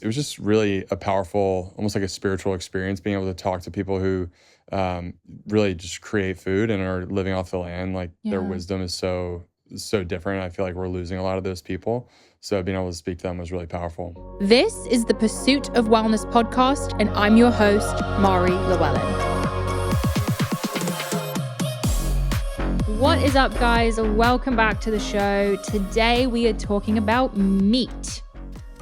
It was just really a powerful, almost like a spiritual experience, being able to talk to people who really just create food and are living off the land. Like their wisdom is so different. I feel like we're losing a lot of those people. So being able to speak to them was really powerful. This is the Pursuit of Wellness podcast, and I'm your host, Mari Llewellyn. What is up, guys? Welcome back to the show. Today we are talking about meat.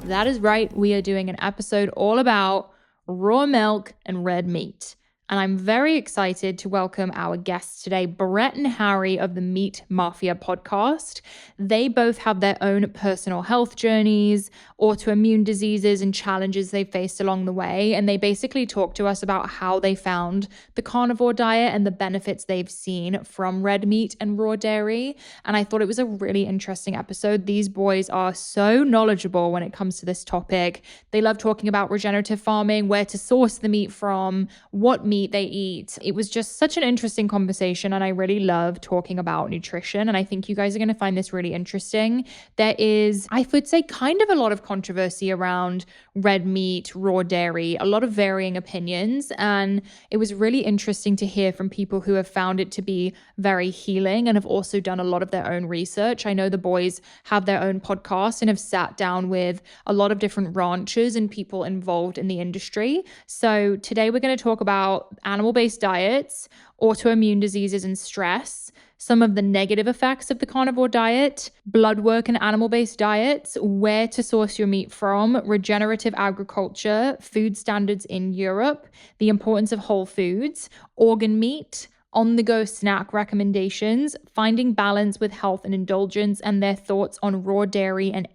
That is right. We are doing an episode all about raw milk and red meat. And I'm very excited to welcome our guests today, Brett and Harry of the Meat Mafia podcast. They both have their own personal health journeys, autoimmune diseases, and challenges they faced along the way. And they basically talk to us about how they found the carnivore diet and the benefits they've seen from red meat and raw dairy. And I thought it was a really interesting episode. These boys are so knowledgeable when it comes to this topic. They love talking about regenerative farming, where to source the meat from, what meat they eat. It was just such an interesting conversation, and I really love talking about nutrition, and I think you guys are going to find this really interesting. There is, I would say, kind of a lot of controversy around red meat, raw dairy, a lot of varying opinions, and it was really interesting to hear from people who have found it to be very healing and have also done a lot of their own research. I know the boys have their own podcast and have sat down with a lot of different ranchers and people involved in the industry. So today we're going to talk about animal-based diets, autoimmune diseases and stress, some of the negative effects of the carnivore diet, blood work and animal-based diets, where to source your meat from, regenerative agriculture, food standards in Europe, the importance of whole foods, organ meat, on-the-go snack recommendations, finding balance with health and indulgence, and their thoughts on raw dairy and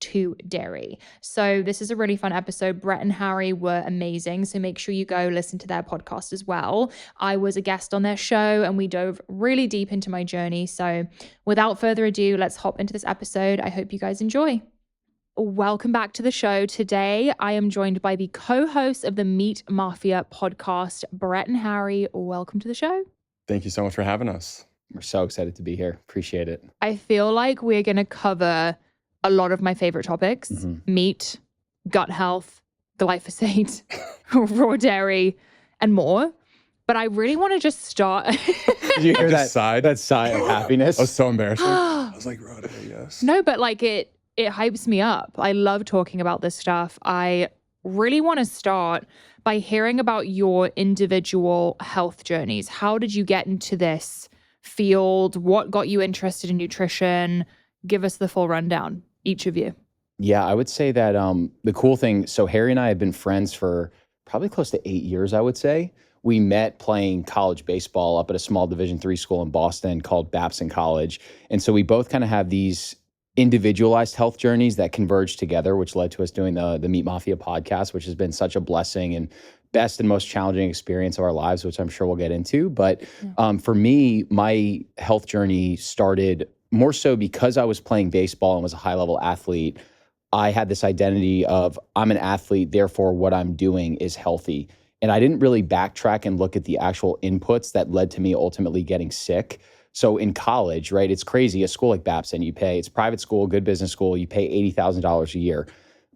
to dairy. So this is a really fun episode. Brett and Harry were amazing. So make sure you go listen to their podcast as well. I was a guest on their show and we dove really deep into my journey. So without further ado, let's hop into this episode. I hope you guys enjoy. Welcome back to the show. Today, I am joined by the co-hosts of the Meat Mafia podcast, Brett and Harry. Welcome to the show. Thank you so much for having us. We're so excited to be here. Appreciate it. I feel like we're going to cover a lot of my favorite topics, meat, gut health, glyphosate, raw dairy, and more. But I really want to just start. Did you hear that sigh of happiness? I was so embarrassing. I was like, raw dairy, yes. No, but like it hypes me up. I love talking about this stuff. I really want to start by hearing about your individual health journeys. How did you get into this field? What got you interested in nutrition? Give us the full rundown, each of you. Yeah, I would say that the cool thing, so Harry and I have been friends for probably close to 8 years, I would say. We met playing college baseball up at a small Division III school in Boston called Babson College. And so we both kind of have these individualized health journeys that converge together, which led to us doing the Meat Mafia podcast, which has been such a blessing and best and most challenging experience of our lives, which I'm sure we'll get into. But for me, my health journey started more so because I was playing baseball and was a high-level athlete. I had this identity of I'm an athlete, therefore what I'm doing is healthy. And I didn't really backtrack and look at the actual inputs that led to me ultimately getting sick. So in college, right, it's crazy. A school like Babson, it's private school, good business school, you pay $80,000 a year.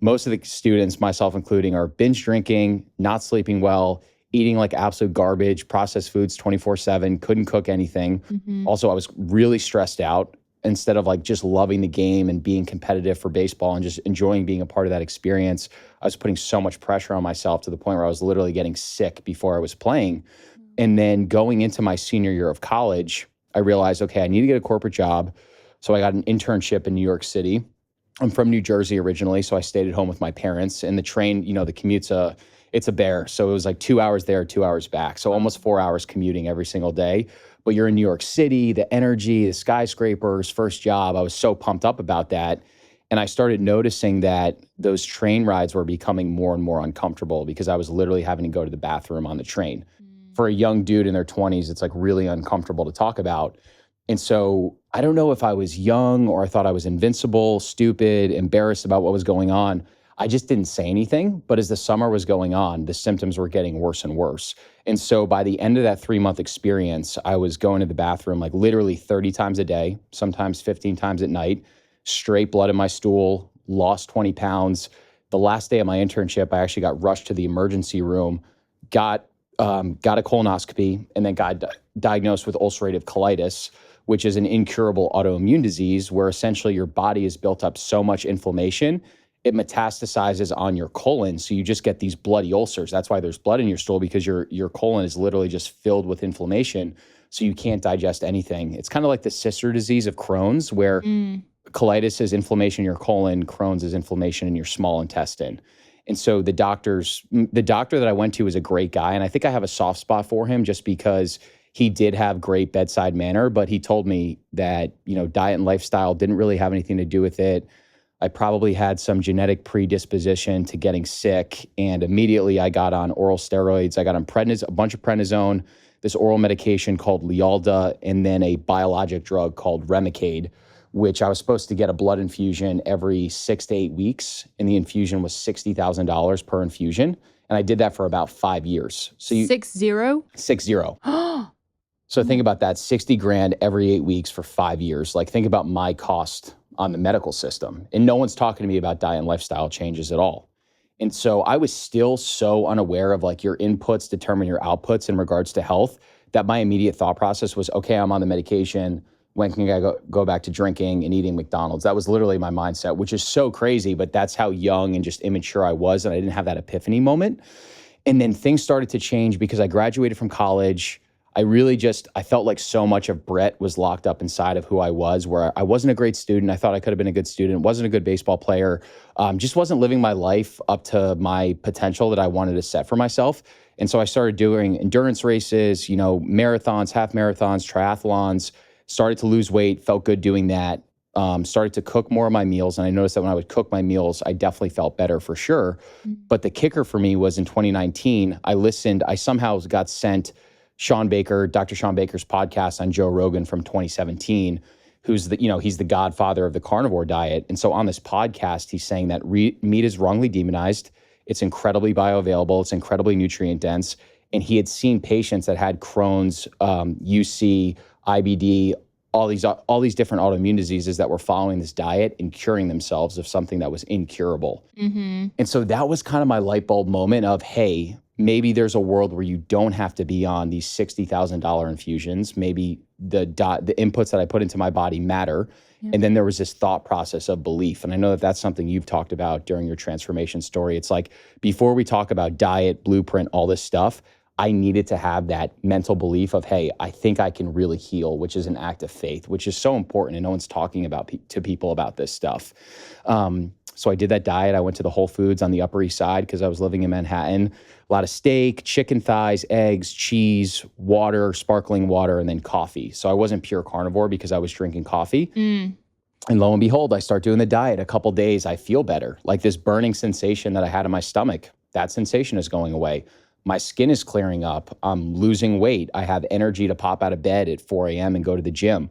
Most of the students, myself including, are binge drinking, not sleeping well, eating like absolute garbage, processed foods 24/7, couldn't cook anything. Also, I was really stressed out. Instead of like just loving the game and being competitive for baseball and just enjoying being a part of that experience, I was putting so much pressure on myself to the point where I was literally getting sick before I was playing. And then going into my senior year of college, I realized, okay, I need to get a corporate job. So I got an internship in New York City. I'm from New Jersey originally, so I stayed at home with my parents. And the train, the commute's it's a bear. So it was like 2 hours there, 2 hours back. So almost 4 hours commuting every single day. But you're in New York City, the energy, the skyscrapers, first job. I was so pumped up about that. And I started noticing that those train rides were becoming more and more uncomfortable because I was literally having to go to the bathroom on the train. For a young dude in their 20s, it's like really uncomfortable to talk about. And so I don't know if I was young or I thought I was invincible, stupid, embarrassed about what was going on. I just didn't say anything. But as the summer was going on, the symptoms were getting worse and worse. And so by the end of that 3-month experience, I was going to the bathroom like literally 30 times a day, sometimes 15 times at night, straight blood in my stool, lost 20 pounds, the last day of my internship, I actually got rushed to the emergency room, got a colonoscopy, and then got diagnosed with ulcerative colitis, which is an incurable autoimmune disease where essentially your body has built up so much inflammation, it metastasizes on your colon. So you just get these bloody ulcers. That's why there's blood in your stool, because your colon is literally just filled with inflammation. So you can't digest anything. It's kind of like the sister disease of Crohn's, where colitis is inflammation in your colon, Crohn's is inflammation in your small intestine. And so the doctor that I went to was a great guy. And I think I have a soft spot for him just because he did have great bedside manner, but he told me that, diet and lifestyle didn't really have anything to do with it. I probably had some genetic predisposition to getting sick. And immediately I got on oral steroids. I got on a bunch of prednisone, this oral medication called Lialda, and then a biologic drug called Remicade, which I was supposed to get a blood infusion every 6 to 8 weeks. And the infusion was $60,000 per infusion. And I did that for about 5 years. So 6-0? 6-0. So think about that, 60 grand every 8 weeks for 5 years. Like, think about my cost on the medical system. And no one's talking to me about diet and lifestyle changes at all. And so I was still so unaware of like your inputs determine your outputs in regards to health that my immediate thought process was, okay, I'm on the medication. When can I go back to drinking and eating McDonald's? That was literally my mindset, which is so crazy, but that's how young and just immature I was. And I didn't have that epiphany moment. And then things started to change because I graduated from college. I felt like so much of Brett was locked up inside of who I was, where I wasn't a great student. I thought I could have been a good student, wasn't a good baseball player, just wasn't living my life up to my potential that I wanted to set for myself. And so I started doing endurance races, marathons, half marathons, triathlons, started to lose weight, felt good doing that, started to cook more of my meals. And I noticed that when I would cook my meals, I definitely felt better for sure. But the kicker for me was in 2019, I somehow got sent Dr. Sean Baker's podcast on Joe Rogan from 2017, who's he's the godfather of the carnivore diet. And so on this podcast, he's saying that meat is wrongly demonized. It's incredibly bioavailable. It's incredibly nutrient dense. And he had seen patients that had Crohn's, UC, IBD, all these different autoimmune diseases that were following this diet and curing themselves of something that was incurable. And so that was kind of my light bulb moment of, hey, maybe there's a world where you don't have to be on these $60,000 infusions. Maybe the inputs that I put into my body matter. Yeah. And then there was this thought process of belief. And I know that that's something you've talked about during your transformation story. It's like, before we talk about diet, blueprint, all this stuff, I needed to have that mental belief of, hey, I think I can really heal, which is an act of faith, which is so important. And no one's talking to people about this stuff. So I did that diet. I went to the Whole Foods on the Upper East Side because I was living in Manhattan. A lot of steak, chicken thighs, eggs, cheese, water, sparkling water, and then coffee. So I wasn't pure carnivore because I was drinking coffee. And lo and behold, I start doing the diet. A couple days, I feel better. Like this burning sensation that I had in my stomach, that sensation is going away. My skin is clearing up. I'm losing weight. I have energy to pop out of bed at 4 a.m. and go to the gym.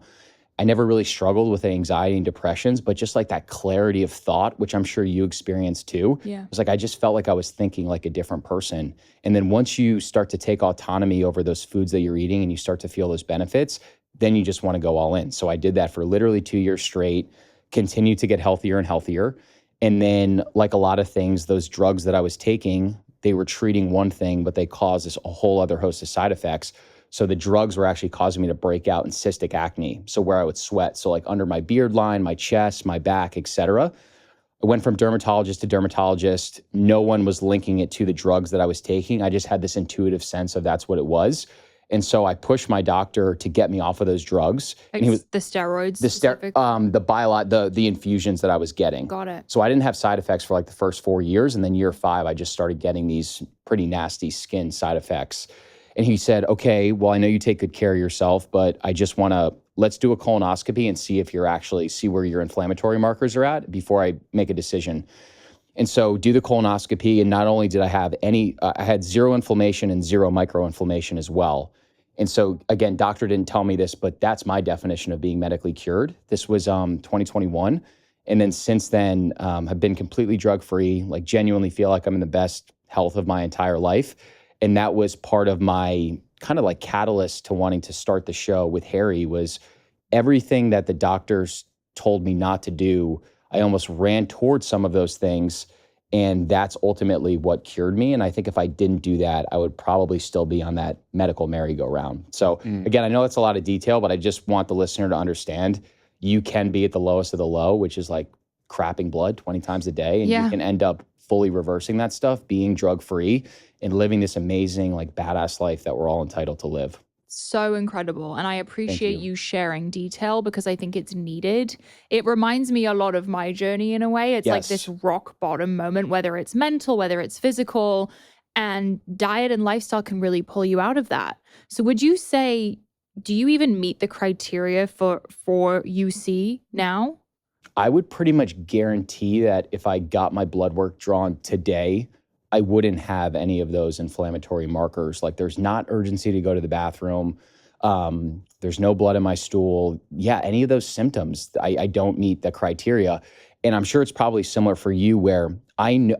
I never really struggled with anxiety and depressions, but just like that clarity of thought, which I'm sure you experienced too. Yeah. It's like I just felt like I was thinking like a different person. And then once you start to take autonomy over those foods that you're eating and you start to feel those benefits, then you just want to go all in. So I did that for literally 2 years straight, continued to get healthier and healthier. And then, like a lot of things, those drugs that I was taking, they were treating one thing, but they caused a whole other host of side effects. So the drugs were actually causing me to break out in cystic acne. So where I would sweat. So like under my beard line, my chest, my back, etc. I went from dermatologist to dermatologist. No one was linking it to the drugs that I was taking. I just had this intuitive sense of that's what it was. And so I pushed my doctor to get me off of those drugs. Like, and he was the steroids, the infusions that I was getting. Got it. So I didn't have side effects for like the first 4 years, and then year 5, I just started getting these pretty nasty skin side effects. And he said, okay, well, I know you take good care of yourself, but I just let's do a colonoscopy and see where your inflammatory markers are at before I make a decision. And so do the colonoscopy. And not only did I have I had zero inflammation and zero microinflammation as well. And so again, doctor didn't tell me this, but that's my definition of being medically cured. This was 2021. And then since then, have been completely drug-free, like genuinely feel like I'm in the best health of my entire life. And that was part of my kind of like catalyst to wanting to start the show with Harry, was everything that the doctors told me not to do. I almost ran towards some of those things. And that's ultimately what cured me. And I think if I didn't do that, I would probably still be on that medical merry-go-round. So again, I know that's a lot of detail, but I just want the listener to understand you can be at the lowest of the low, which is like crapping blood 20 times a day. And you can end up fully reversing that stuff, being drug-free and living this amazing, like badass life that we're all entitled to live. So incredible. And I appreciate you sharing detail because I think it's needed. It reminds me a lot of my journey in a way. It's like this rock bottom moment, whether it's mental, whether it's physical, and diet and lifestyle can really pull you out of that. So would you say, do you even meet the criteria for UC now? I would pretty much guarantee that if I got my blood work drawn today, I wouldn't have any of those inflammatory markers. Like there's not urgency to go to the bathroom. There's no blood in my stool. Yeah, any of those symptoms, I don't meet the criteria. And I'm sure it's probably similar for you where I'm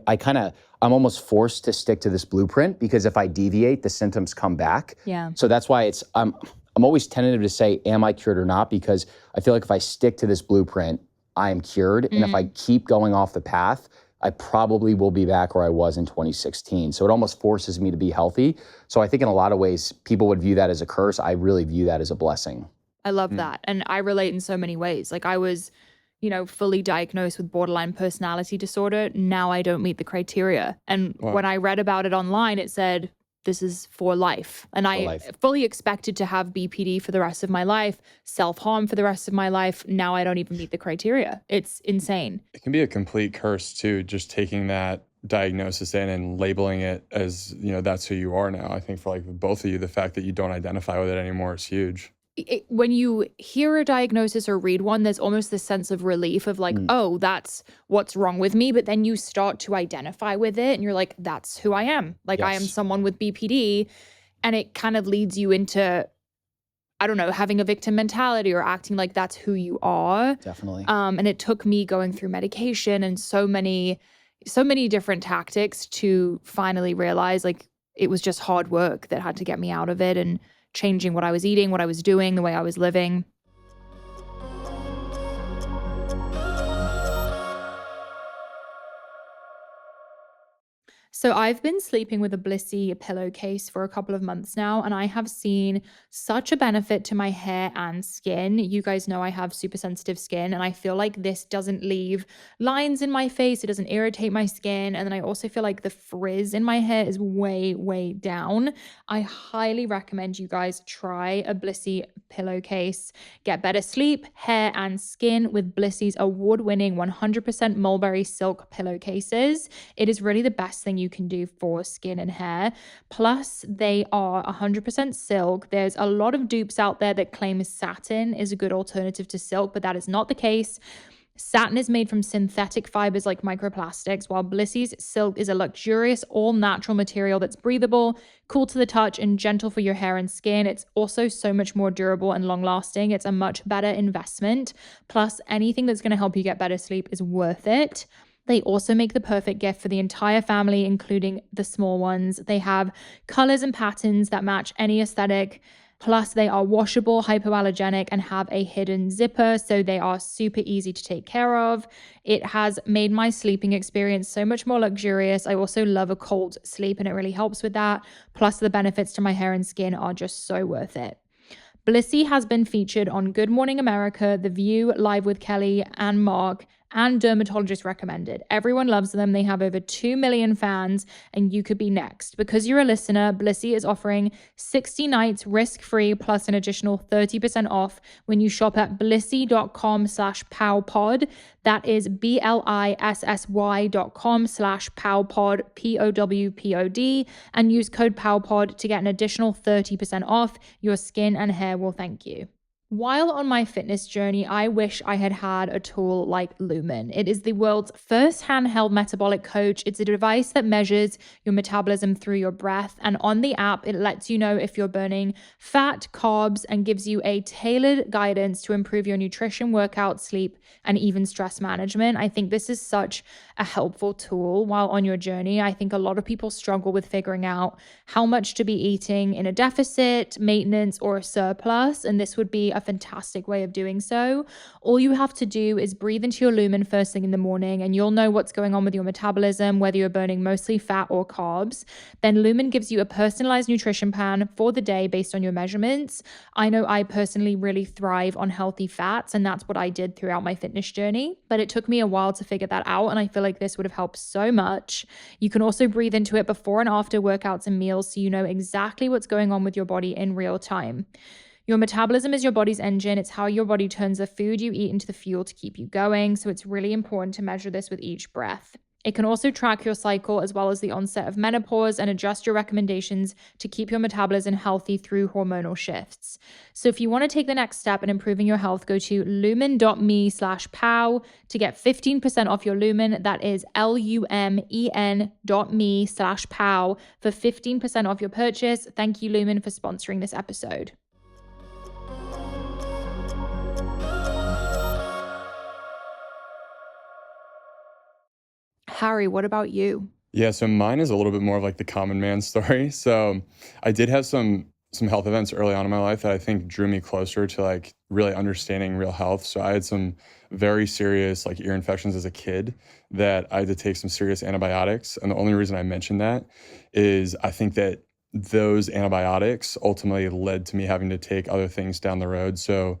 almost forced to stick to this blueprint because if I deviate, the symptoms come back. Yeah. So that's why I'm always tentative to say, am I cured or not? Because I feel like if I stick to this blueprint, I am cured. And if I keep going off the path, I probably will be back where I was in 2016. So it almost forces me to be healthy. So I think in a lot of ways, people would view that as a curse. I really view that as a blessing. I love that. And I relate in so many ways. Like I was, fully diagnosed with borderline personality disorder. Now I don't meet the criteria. And when I read about it online, it said, this is for life. And I fully expected to have BPD for the rest of my life, self-harm for the rest of my life. Now I don't even meet the criteria. It's insane. It can be a complete curse too, just taking that diagnosis in and labeling it as, that's who you are now. I think for like both of you, the fact that you don't identify with it anymore is huge. When you hear a diagnosis or read one, there's almost this sense of relief of like, oh, that's what's wrong with me. But then you start to identify with it and you're like, that's who I am. Like I am someone with BPD. And it kind of leads you into, I don't know, having a victim mentality or acting like that's who you are. Definitely. And it took me going through medication and so many different tactics to finally realize like it was just hard work that had to get me out of it and changing what I was eating, what I was doing, the way I was living. So I've been sleeping with a Blissy pillowcase for a couple of months now, and I have seen such a benefit to my hair and skin. You guys know I have super sensitive skin, and I feel like this doesn't leave lines in my face. It doesn't irritate my skin. And then I also feel like the frizz in my hair is way, way down. I highly recommend you guys try a Blissy pillowcase. Get better sleep, hair, and skin with Blissy's award-winning 100% mulberry silk pillowcases. It is really the best thing you can do for skin and hair. Plus, they are 100% silk. There's a lot of dupes out there that claim satin is a good alternative to silk, but that is not the case. Satin is made from synthetic fibers like microplastics, while Blissy's silk is a luxurious, all-natural material that's breathable, cool to the touch, and gentle for your hair and skin. It's also so much more durable and long-lasting. It's a much better investment. Plus, anything that's going to help you get better sleep is worth it. They also make the perfect gift for the entire family, including the small ones. They have colors and patterns that match any aesthetic. Plus, they are washable, hypoallergenic, and have a hidden zipper, so they are super easy to take care of. It has made my sleeping experience so much more luxurious. I also love a cold sleep, and it really helps with that. Plus, the benefits to my hair and skin are just so worth it. Blissy has been featured on Good Morning America, The View, Live with Kelly and Mark, and Dermatologist Recommended. Everyone loves them. They have over 2 million fans, and you could be next. Because you're a listener, Blissy is offering 60 nights risk-free plus an additional 30% off when you shop at blissy.com/powpod. That is BLISSY.com/powpod, POWPOD, and use code POWPOD to get an additional 30% off. Your skin and hair will thank you. While on my fitness journey, I wish I had had a tool like Lumen. It is the world's first handheld metabolic coach. It's a device that measures your metabolism through your breath. And on the app, it lets you know if you're burning fat, carbs, and gives you a tailored guidance to improve your nutrition, workout, sleep, and even stress management. I think this is such a helpful tool while on your journey. I think a lot of people struggle with figuring out how much to be eating in a deficit, maintenance, or a surplus. And this would be a fantastic way of doing so. All you have to do is breathe into your lumen first thing in the morning, and you'll know what's going on with your metabolism, whether you're burning mostly fat or carbs. Then lumen gives you a personalized nutrition plan for the day based on your measurements. I know I personally really thrive on healthy fats, and that's what I did throughout my fitness journey, but it took me a while to figure that out, and I feel like this would have helped so much. You can also breathe into it before and after workouts and meals, so you know exactly what's going on with your body in real time. Your metabolism is your body's engine. It's how your body turns the food you eat into the fuel to keep you going, so it's really important to measure this with each breath. It can also track your cycle as well as the onset of menopause and adjust your recommendations to keep your metabolism healthy through hormonal shifts. So if you want to take the next step in improving your health, go to lumen.me/pow to get 15% off your lumen. That is lumen.me/pow for 15% off your purchase. Thank you, Lumen, for sponsoring this episode. Harry, what about you? Yeah, so mine is a little bit more of like the common man story. So I did have some health events early on in my life that I think drew me closer to like really understanding real health. So I had some very serious like ear infections as a kid that I had to take some serious antibiotics. And the only reason I mention that is I think that those antibiotics ultimately led to me having to take other things down the road. So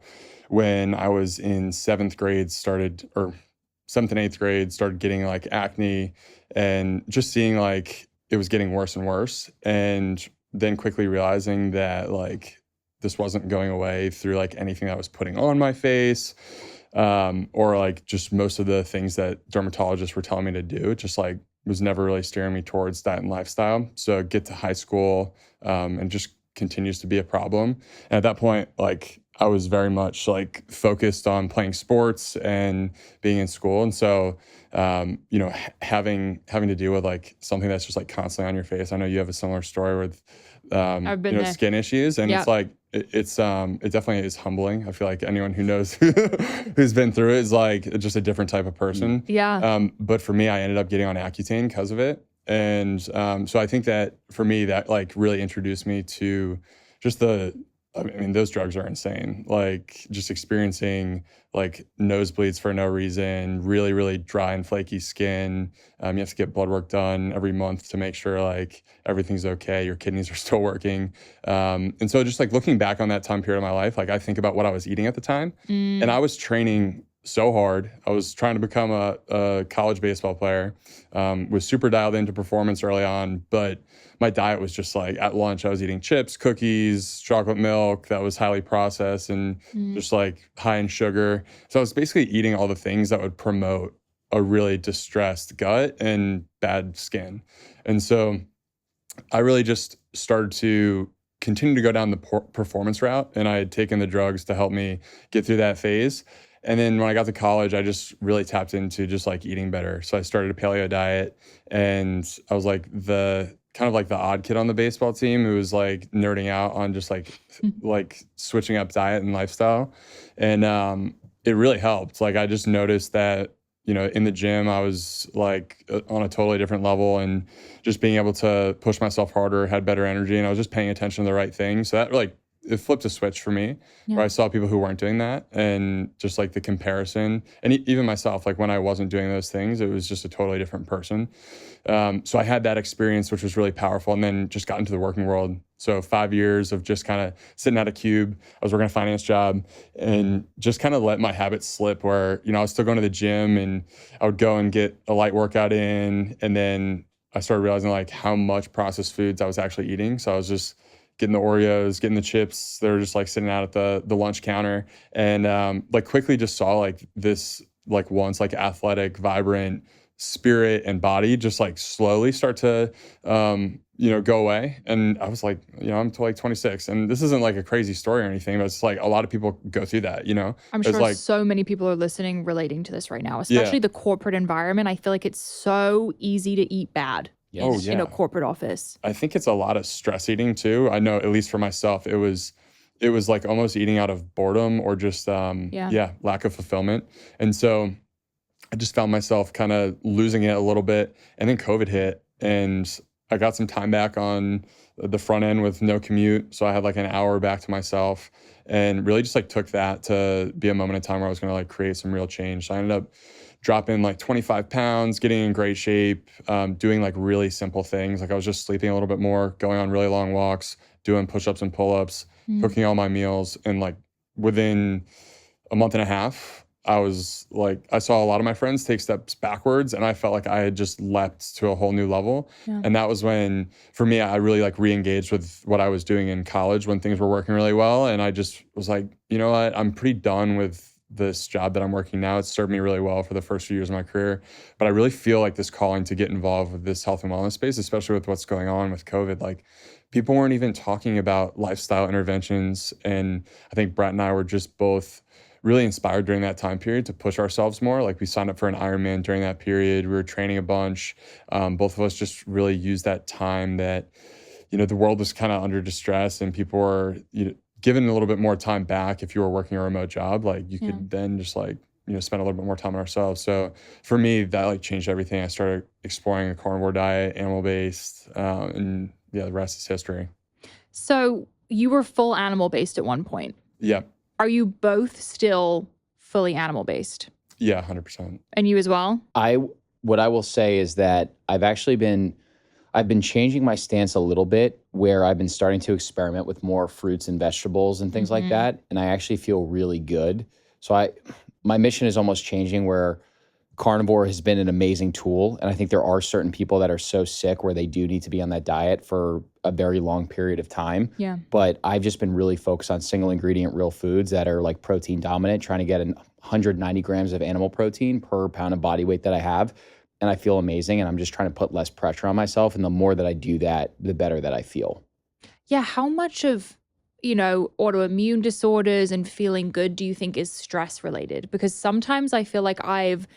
when I was in seventh and eighth grade, started getting like acne and just seeing like it was getting worse and worse. And then quickly realizing that like this wasn't going away through like anything that I was putting on my face, or like just most of the things that dermatologists were telling me to do. It just like was never really steering me towards diet and lifestyle. So get to high school, and just continues to be a problem. And at that point, like I was very much like focused on playing sports and being in school. And so, having to deal with like something that's just like constantly on your face. I know you have a similar story with, I've been there. Skin issues. And it's like, it definitely is humbling. I feel like anyone who knows who's been through it is like just a different type of person. Yeah. But for me, I ended up getting on Accutane because of it. And so I think that for me, that like really introduced me to just those drugs are insane. Like just experiencing like nosebleeds for no reason, really, really dry and flaky skin. You have to get blood work done every month to make sure like everything's okay. Your kidneys are still working. And so just like looking back on that time period of my life, like I think about what I was eating at the time, and I was training so hard. I was trying to become a college baseball player, was super dialed into performance early on, but my diet was just like at lunch, I was eating chips, cookies, chocolate milk that was highly processed and just like high in sugar. So I was basically eating all the things that would promote a really distressed gut and bad skin. And so I really just started to continue to go down the performance route, and I had taken the drugs to help me get through that phase. And then when I got to college, I just really tapped into just like eating better. So I started a paleo diet, and I was like the odd kid on the baseball team who was like nerding out on just like switching up diet and lifestyle. And it really helped. Like I just noticed that, in the gym, I was like on a totally different level, and just being able to push myself harder, had better energy, and I was just paying attention to the right things. So that like, it flipped a switch for me, where I saw people who weren't doing that, and just like the comparison, and even myself, like when I wasn't doing those things, it was just a totally different person. So I had that experience, which was really powerful, and then just got into the working world. So 5 years of just kind of sitting at a cube. I was working a finance job and just kind of let my habits slip, where, I was still going to the gym, and I would go and get a light workout in. And then I started realizing like how much processed foods I was actually eating. So I was just getting the Oreos, getting the chips. They were just like sitting out at the lunch counter, and like quickly just saw like this like once like athletic, vibrant spirit and body just like slowly start to go away. And I was like, I'm like 26, and this isn't like a crazy story or anything, but it's like a lot of people go through that. I'm sure like, so many people are listening relating to this right now, especially the corporate environment. I feel like it's so easy to eat bad. In a corporate office. I think it's a lot of stress eating too. I know, at least for myself, it was like almost eating out of boredom or just lack of fulfillment. And so I just found myself kind of losing it a little bit. And then COVID hit, and I got some time back on the front end with no commute. So I had like an hour back to myself, and really just like took that to be a moment in time where I was going to like create some real change. So I ended up dropping like 25 pounds, getting in great shape, doing like really simple things. Like I was just sleeping a little bit more, going on really long walks, doing push-ups and pull-ups, cooking all my meals. And like within a month and a half, I was like, I saw a lot of my friends take steps backwards, and I felt like I had just leapt to a whole new level. Yeah. And that was when, for me, I really like re-engaged with what I was doing in college when things were working really well. And I just was like, you know what, I'm pretty done with this job that I'm working now. It's served me really well for the first few years of my career, but I really feel like this calling to get involved with this health and wellness space, especially with what's going on with COVID. Like people weren't even talking about lifestyle interventions. And I think Brett and I were just both really inspired during that time period to push ourselves more. Like we signed up for an Ironman during that period. We were training a bunch. Both of us just really used that time that, you know, the world was kind of under distress and people were, you know, given a little bit more time back. If you were working a remote job, like you could then just like, you know, spend a little bit more time on ourselves. So for me, that like changed everything. I started exploring a carnivore diet, animal-based, and yeah, the rest is history. So you were full animal-based at one point. Yeah. Are you both still fully animal-based? Yeah, 100%. And you as well? What I will say is that I've been changing my stance a little bit, where I've been starting to experiment with more fruits and vegetables and things like that. And I actually feel really good. So my mission is almost changing, where carnivore has been an amazing tool. And I think there are certain people that are so sick where they do need to be on that diet for a very long period of time. Yeah. But I've just been really focused on single ingredient real foods that are like protein dominant, trying to get 190 grams of animal protein per pound of body weight that I have. And I feel amazing. And I'm just trying to put less pressure on myself. And the more that I do that, the better that I feel. Yeah. How much of, you know, autoimmune disorders and feeling good do you think is stress related? Because sometimes I feel like I've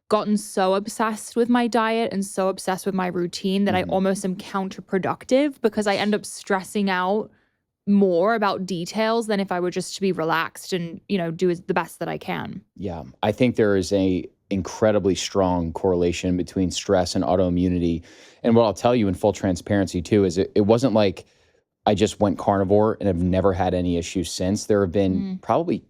gotten so obsessed with my diet and so obsessed with my routine that I almost am counterproductive, because I end up stressing out more about details than if I were just to be relaxed and, you know, do the best that I can. Yeah. I think there is a incredibly strong correlation between stress and autoimmunity. And what I'll tell you in full transparency too, is it wasn't like I just went carnivore and have never had any issues since. There have been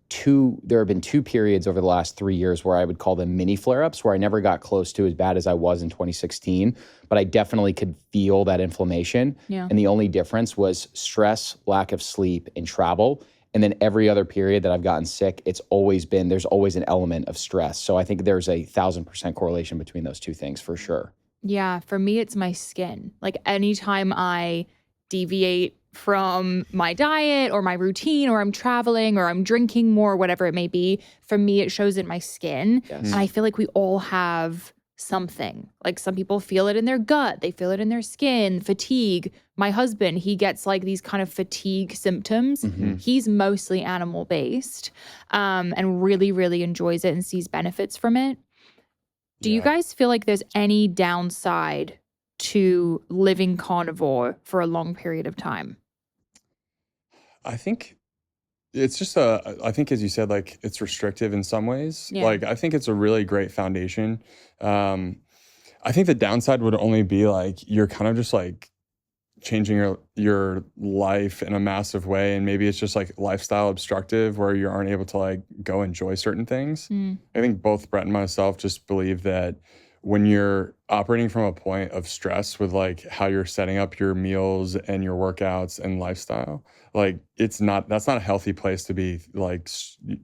two periods over the last 3 years where I would call them mini flare-ups, where I never got close to as bad as I was in 2016, but I definitely could feel that inflammation. Yeah. And the only difference was stress, lack of sleep, and travel. And then every other period that I've gotten sick, there's always an element of stress. So I think there's 1,000% correlation between those two things for sure. Yeah. For me, it's my skin. Like anytime I deviate from my diet or my routine, or I'm traveling or I'm drinking more, whatever it may be, for me, it shows in my skin. Yes. And I feel like we all have something. Like some people feel it in their gut, they feel it in their skin, fatigue. My husband, he gets like these kind of fatigue symptoms. He's mostly animal based, and really, really enjoys it and sees benefits from it. Do you guys feel like there's any downside to living carnivore for a long period of time? I think it's just I think, as you said, like it's restrictive in some ways. Yeah. Like I think it's a really great foundation. I think the downside would only be like you're kind of just like changing your life in a massive way, and maybe it's just like lifestyle obstructive where you aren't able to like go enjoy certain things. I think both Brett and myself just believe that when you're operating from a point of stress with like how you're setting up your meals and your workouts and lifestyle, like that's not a healthy place to be like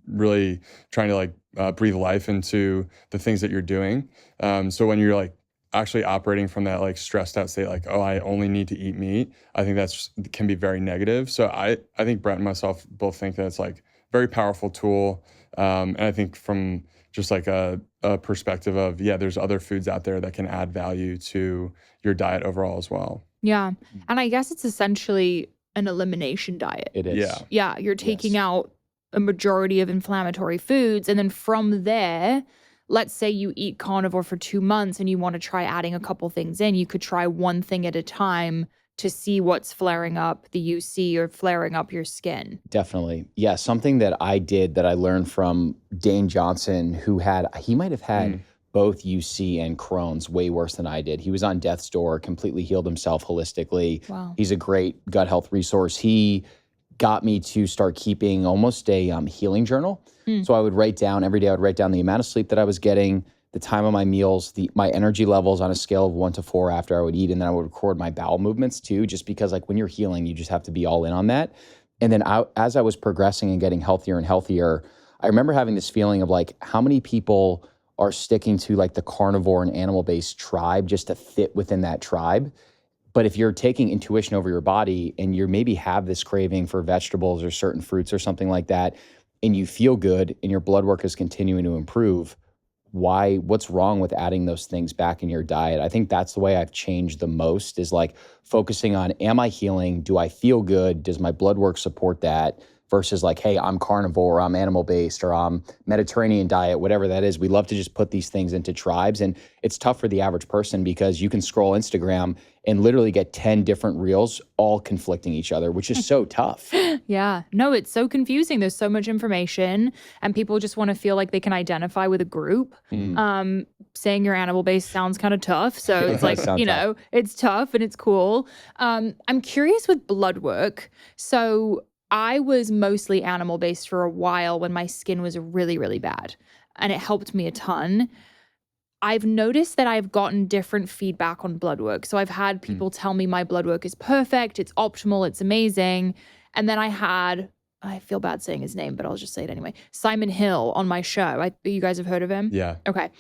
really trying to like breathe life into the things that you're doing. So when you're like actually operating from that like stressed out state, like, oh, I only need to eat meat, I think can be very negative. So I think Brett and myself both think that it's like very powerful tool. And I think from just like a perspective of, there's other foods out there that can add value to your diet overall as well. Yeah. And I guess it's essentially an elimination diet. It is. Yeah. You're taking out a majority of inflammatory foods. And then from there, let's say you eat carnivore for 2 months and you want to try adding a couple things in. You could try one thing at a time to see what's flaring up the UC or flaring up your skin. Definitely. Yeah, something that I did that I learned from Dane Johnson, he might have had both UC and Crohn's way worse than I did. He was on death's door, completely healed himself holistically. Wow. He's a great gut health resource. He got me to start keeping almost a healing journal. So I would write down every day, I would write down the amount of sleep that I was getting, the time of my meals, my energy levels on a scale of 1 to 4 after I would eat. And then I would record my bowel movements too, just because like when you're healing, you just have to be all in on that. And then as I was progressing and getting healthier and healthier, I remember having this feeling of like, how many people are sticking to like the carnivore and animal-based tribe just to fit within that tribe? But if you're taking intuition over your body and you maybe have this craving for vegetables or certain fruits or something like that, and you feel good and your blood work is continuing to improve, what's wrong with adding those things back in your diet? I think that's the way I've changed the most, is like focusing on, am I healing? Do I feel good? Does my blood work support that? Versus like, hey, I'm carnivore, I'm animal-based, or I'm Mediterranean diet, whatever that is. We love to just put these things into tribes. And it's tough for the average person because you can scroll Instagram and literally get 10 different reels all conflicting each other, which is so tough. Yeah. No, it's so confusing. There's so much information and people just want to feel like they can identify with a group. Saying you're animal-based sounds kind of tough. So it's like, it's tough and it's cool. I'm curious with blood work. So I was mostly animal-based for a while when my skin was really, really bad, and it helped me a ton. I've noticed that I've gotten different feedback on blood work. So I've had people tell me my blood work is perfect, it's optimal, it's amazing. And then I feel bad saying his name, but I'll just say it anyway, Simon Hill on my show. You guys have heard of him? Yeah. Okay.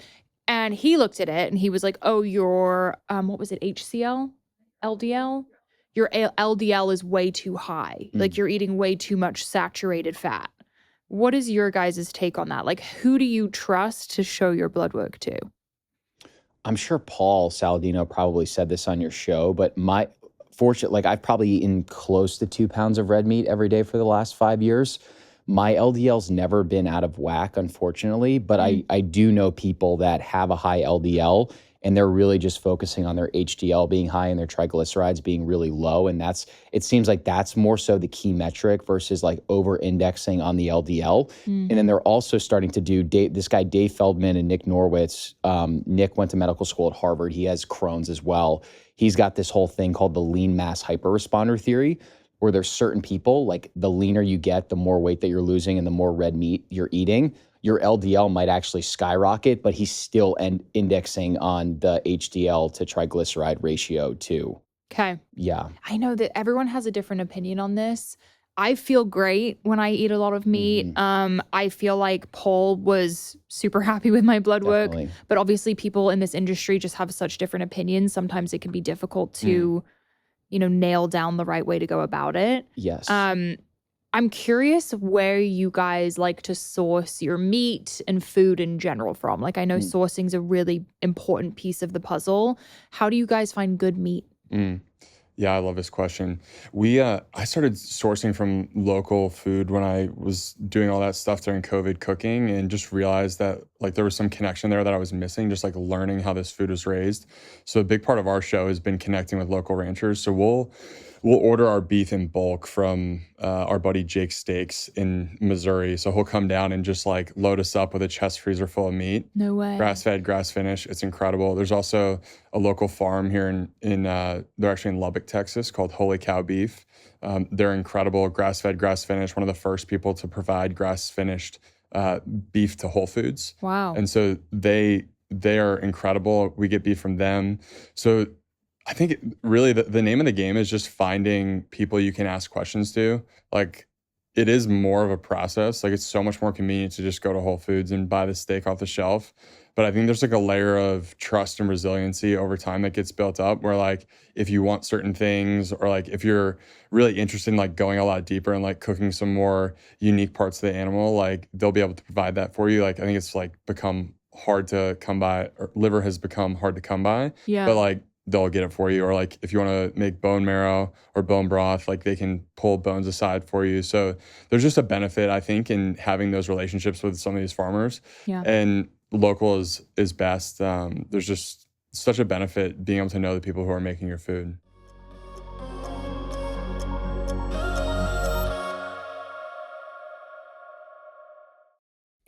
And he looked at it and he was like, oh, your, what was it, HCl? LDL? Your LDL is way too high. Like you're eating way too much saturated fat. What is your guys' take on that? Like, who do you trust to show your blood work to? I'm sure Paul Saladino probably said this on your show, but I've probably eaten close to 2 pounds of red meat every day for the last 5 years. My LDL's never been out of whack, unfortunately, but I do know people that have a high LDL and they're really just focusing on their HDL being high and their triglycerides being really low. And it seems like that's more so the key metric versus like over-indexing on the LDL. And then they're also starting to do, this guy Dave Feldman and Nick Norwitz. Nick went to medical school at Harvard. He has Crohn's as well. He's got this whole thing called the lean mass hyperresponder theory, where there's certain people, like the leaner you get, the more weight that you're losing and the more red meat you're eating, your LDL might actually skyrocket, but he's still indexing on the HDL to triglyceride ratio too. Okay. Yeah. I know that everyone has a different opinion on this. I feel great when I eat a lot of meat. I feel like Paul was super happy with my blood work, but obviously people in this industry just have such different opinions. Sometimes it can be difficult to, nail down the right way to go about it. Yes. I'm curious where you guys like to source your meat and food in general from. Like, I know sourcing is a really important piece of the puzzle. How do you guys find good meat? Yeah, I love this question. I started sourcing from local food when I was doing all that stuff during COVID cooking, and just realized that like there was some connection there that I was missing, just like learning how this food was raised. So a big part of our show has been connecting with local ranchers. So we'll order our beef in bulk from our buddy Jake Steaks in Missouri. So he'll come down and just like load us up with a chest freezer full of meat. No way. Grass-fed, grass-finished. It's incredible. There's also a local farm here they're actually in Lubbock, Texas, called Holy Cow Beef. They're incredible. Grass-fed, grass-finished. One of the first people to provide grass-finished beef to Whole Foods. Wow. And so they are incredible. We get beef from them. So I think really the name of the game is just finding people you can ask questions to. Like, it is more of a process. Like, it's so much more convenient to just go to Whole Foods and buy the steak off the shelf. But I think there's like a layer of trust and resiliency over time that gets built up, where like if you want certain things, or like if you're really interested in like going a lot deeper and like cooking some more unique parts of the animal, like they'll be able to provide that for you. Like, I think it's like become hard to come by, or liver has become hard to come by. Yeah. But like, they'll get it for you. Or like if you want to make bone marrow or bone broth, like they can pull bones aside for you. So there's just a benefit, I think, in having those relationships with some of these farmers. Yeah. And local is best. There's just such a benefit being able to know the people who are making your food.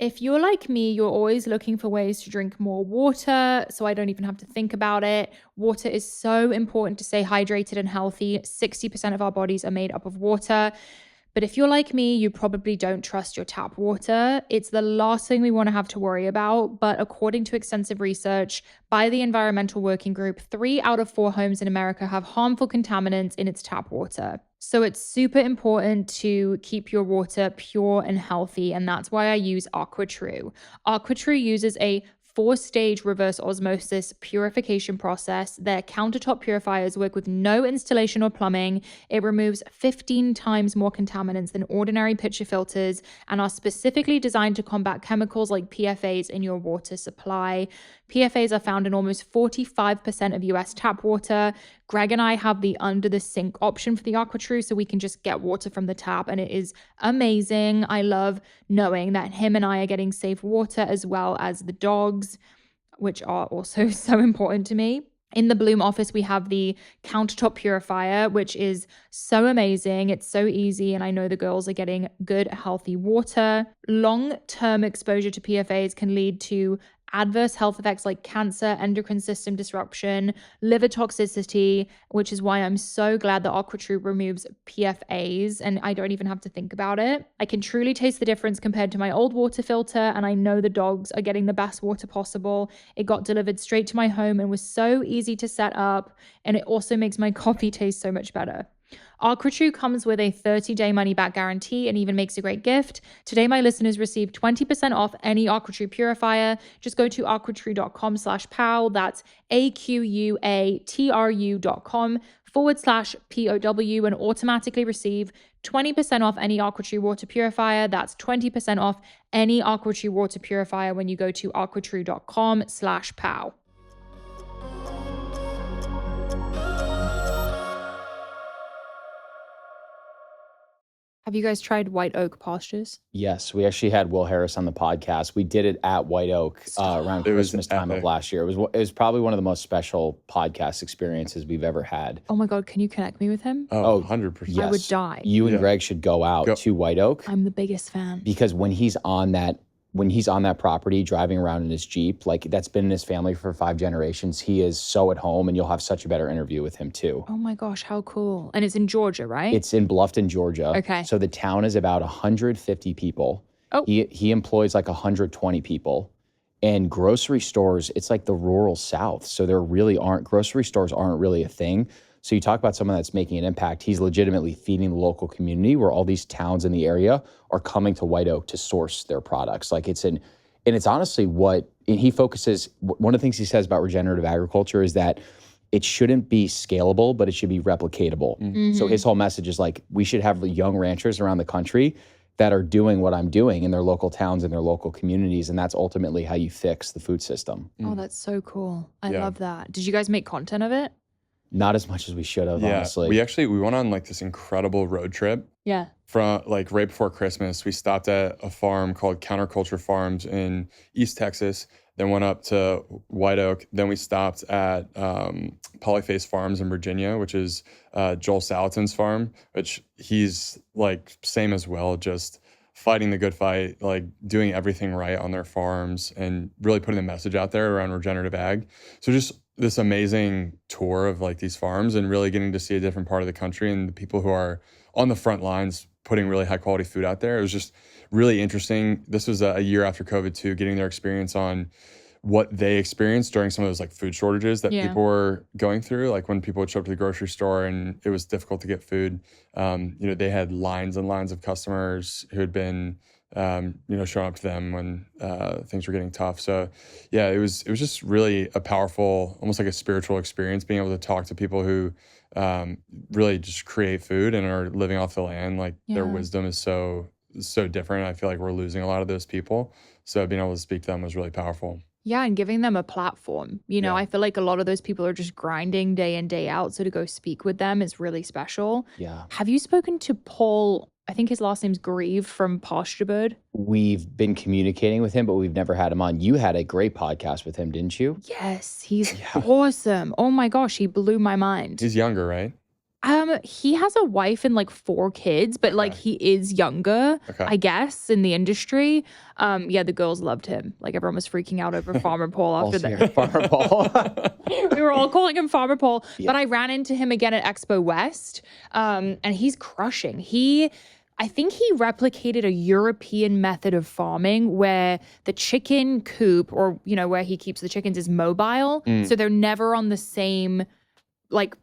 If you're like me, you're always looking for ways to drink more water, so I don't even have to think about it. Water is so important to stay hydrated and healthy. 60% of our bodies are made up of water. But if you're like me, you probably don't trust your tap water. It's the last thing we want to have to worry about. But according to extensive research by the Environmental Working Group, 3 out of 4 homes in America have harmful contaminants in its tap water. So it's super important to keep your water pure and healthy. And that's why I use AquaTrue. AquaTrue uses a 4-stage reverse osmosis purification process. Their countertop purifiers work with no installation or plumbing. It removes 15 times more contaminants than ordinary pitcher filters and are specifically designed to combat chemicals like PFAs in your water supply. PFAs are found in almost 45% of US tap water. Greg and I have the under the sink option for the AquaTrue, so we can just get water from the tap, and it is amazing. I love knowing that him and I are getting safe water, as well as the dogs, which are also so important to me. In the Bloom office, we have the countertop purifier, which is so amazing. It's so easy, and I know the girls are getting good, healthy water. Long-term exposure to PFAs can lead to adverse health effects like cancer, endocrine system disruption, liver toxicity, which is why I'm so glad that AquaTrue removes PFAs and I don't even have to think about it. I can truly taste the difference compared to my old water filter, and I know the dogs are getting the best water possible. It got delivered straight to my home and was so easy to set up, and it also makes my coffee taste so much better. AquaTrue comes with a 30-day money-back guarantee and even makes a great gift. Today, my listeners receive 20% off any AquaTrue purifier. Just go to aquatrue.com/POW. That's AQUATRU.com/POW and automatically receive 20% off any AquaTrue water purifier. That's 20% off any AquaTrue water purifier when you go to aquatrue.com/POW. Have you guys tried White Oak Pastures? Yes, we actually had Will Harris on the podcast. We did it at White Oak around Christmas time of last year. It was probably one of the most special podcast experiences we've ever had. Oh my God, can you connect me with him? Oh, 100%. Yes. I would die. You and Greg should go out to White Oak. I'm the biggest fan. Because when he's on that property driving around in his Jeep, like that's been in his family for 5 generations, he is so at home, and you'll have such a better interview with him too. Oh my gosh, how cool. And it's in Georgia, right? It's in Bluffton, Georgia. Okay. So the town is about 150 people. Oh. He employs like 120 people. And grocery stores, it's like the rural South. So grocery stores aren't really a thing. So you talk about someone that's making an impact. He's legitimately feeding the local community, where all these towns in the area are coming to White Oak to source their products. Like it's honestly he focuses. One of the things he says about regenerative agriculture is that it shouldn't be scalable, but it should be replicatable. Mm-hmm. So his whole message is like, we should have young ranchers around the country that are doing what I'm doing in their local towns and their local communities. And that's ultimately how you fix the food system. Oh, that's so cool. I love that. Did you guys make content of it? Not as much as we should have, honestly. We went on like this incredible road trip. Yeah. From like right before Christmas. We stopped at a farm called Counterculture Farms in East Texas, then went up to White Oak. Then we stopped at Polyface Farms in Virginia, which is Joel Salatin's farm, which he's like same as well, just fighting the good fight, like doing everything right on their farms and really putting the message out there around regenerative ag. So just this amazing tour of like these farms and really getting to see a different part of the country and the people who are on the front lines putting really high quality food out there. It was just really interesting. This was a year after COVID too, getting their experience on what they experienced during some of those like food shortages that people were going through. Like when people would show up to the grocery store and it was difficult to get food, they had lines and lines of customers who had been, showing up to them when things were getting tough. So yeah, it was just really a powerful, almost like a spiritual experience, being able to talk to people who really just create food and are living off the land. Like their wisdom is so different. I feel like we're losing a lot of those people. So being able to speak to them was really powerful. Yeah, and giving them a platform. I feel like a lot of those people are just grinding day in, day out. So to go speak with them is really special. Yeah. Have you spoken to Paul? I think his last name's Grieve from PastureBird. We've been communicating with him, but we've never had him on. You had a great podcast with him, didn't you? Yes, he's awesome. Oh my gosh, he blew my mind. He's younger, right? He has a wife and like 4 kids, but like he is younger, I guess, in the industry. Yeah, the girls loved him. Like everyone was freaking out over Farmer Paul after that. Farmer Paul. We were all calling him Farmer Paul, but I ran into him again at Expo West, and he's crushing. I think he replicated a European method of farming where the chicken coop, or where he keeps the chickens, is mobile, so they're never on the same like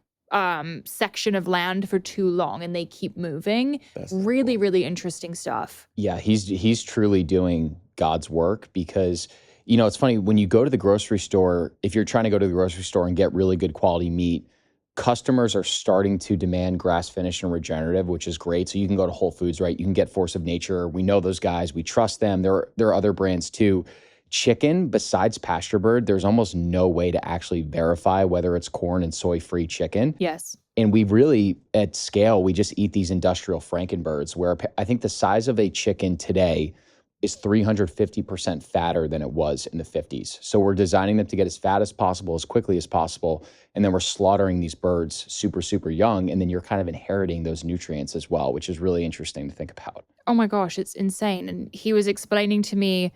section of land for too long, and they keep moving. That's really cool. Really interesting stuff. Yeah, he's truly doing God's work, because it's funny when you go to the grocery store, if you're trying to go to the grocery store and get really good quality meat, customers are starting to demand grass finished and regenerative, which is great. So you can go to Whole Foods, right? You can get Force of Nature. We know those guys, we trust them. There are other brands too. Chicken, besides PastureBird, there's almost no way to actually verify whether it's corn and soy-free chicken. Yes. And we really, at scale, we just eat these industrial Frankenbirds, where I think the size of a chicken today is 350% fatter than it was in the 50s. So we're designing them to get as fat as possible, as quickly as possible. And then we're slaughtering these birds super, super young. And then you're kind of inheriting those nutrients as well, which is really interesting to think about. Oh my gosh, it's insane. And he was explaining to me,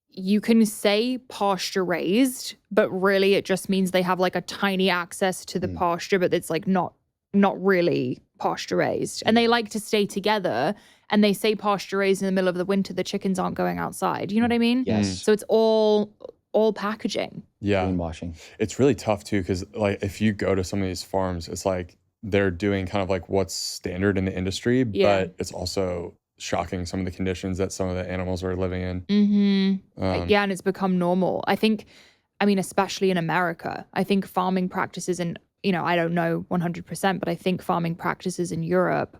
you can say pasture raised, but really it just means they have like a tiny access to the pasture, but it's like not really pasture raised. And they like to stay together, and they say pasture raised in the middle of the winter, the chickens aren't going outside. You know what I mean? Yes. So it's all packaging. Yeah. Greenwashing. It's really tough too, because like if you go to some of these farms, it's like they're doing kind of like what's standard in the industry, but it's also shocking some of the conditions that some of the animals are living in. Yeah, and it's become normal. I mean, especially in America, I think farming practices, and I don't know 100%, but I think farming practices in Europe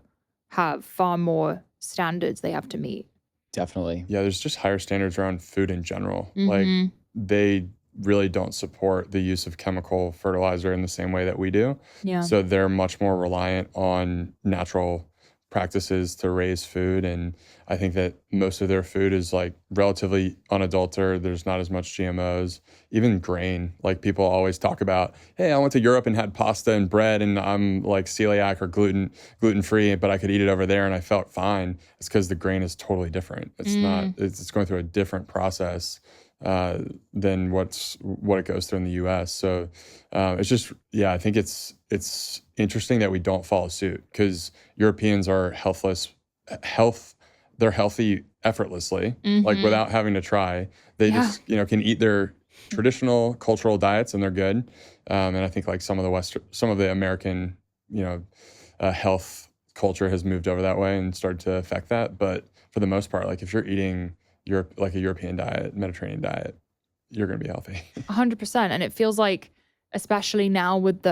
have far more standards they have to meet. Definitely. Yeah, there's just higher standards around food in general. Like they really don't support the use of chemical fertilizer in the same way that we do. Yeah. So they're much more reliant on natural practices to raise food, and I think that most of their food is like relatively unadulterated. There's not as much GMOs. Even grain, like people always talk about, hey, I went to Europe and had pasta and bread, and I'm like celiac or gluten free, but I could eat it over there and I felt fine. It's because the grain is totally different. It's not. It's going through a different process than what it goes through in the U.S. So it's just, I think it's interesting that we don't follow suit, because Europeans are they're healthy effortlessly, like without having to try. They just can eat their traditional cultural diets and they're good. And I think like some of the American health culture has moved over that way and started to affect that. But for the most part, like if you're eating like a European diet, Mediterranean diet, you're going to be healthy. 100%. And it feels like, especially now with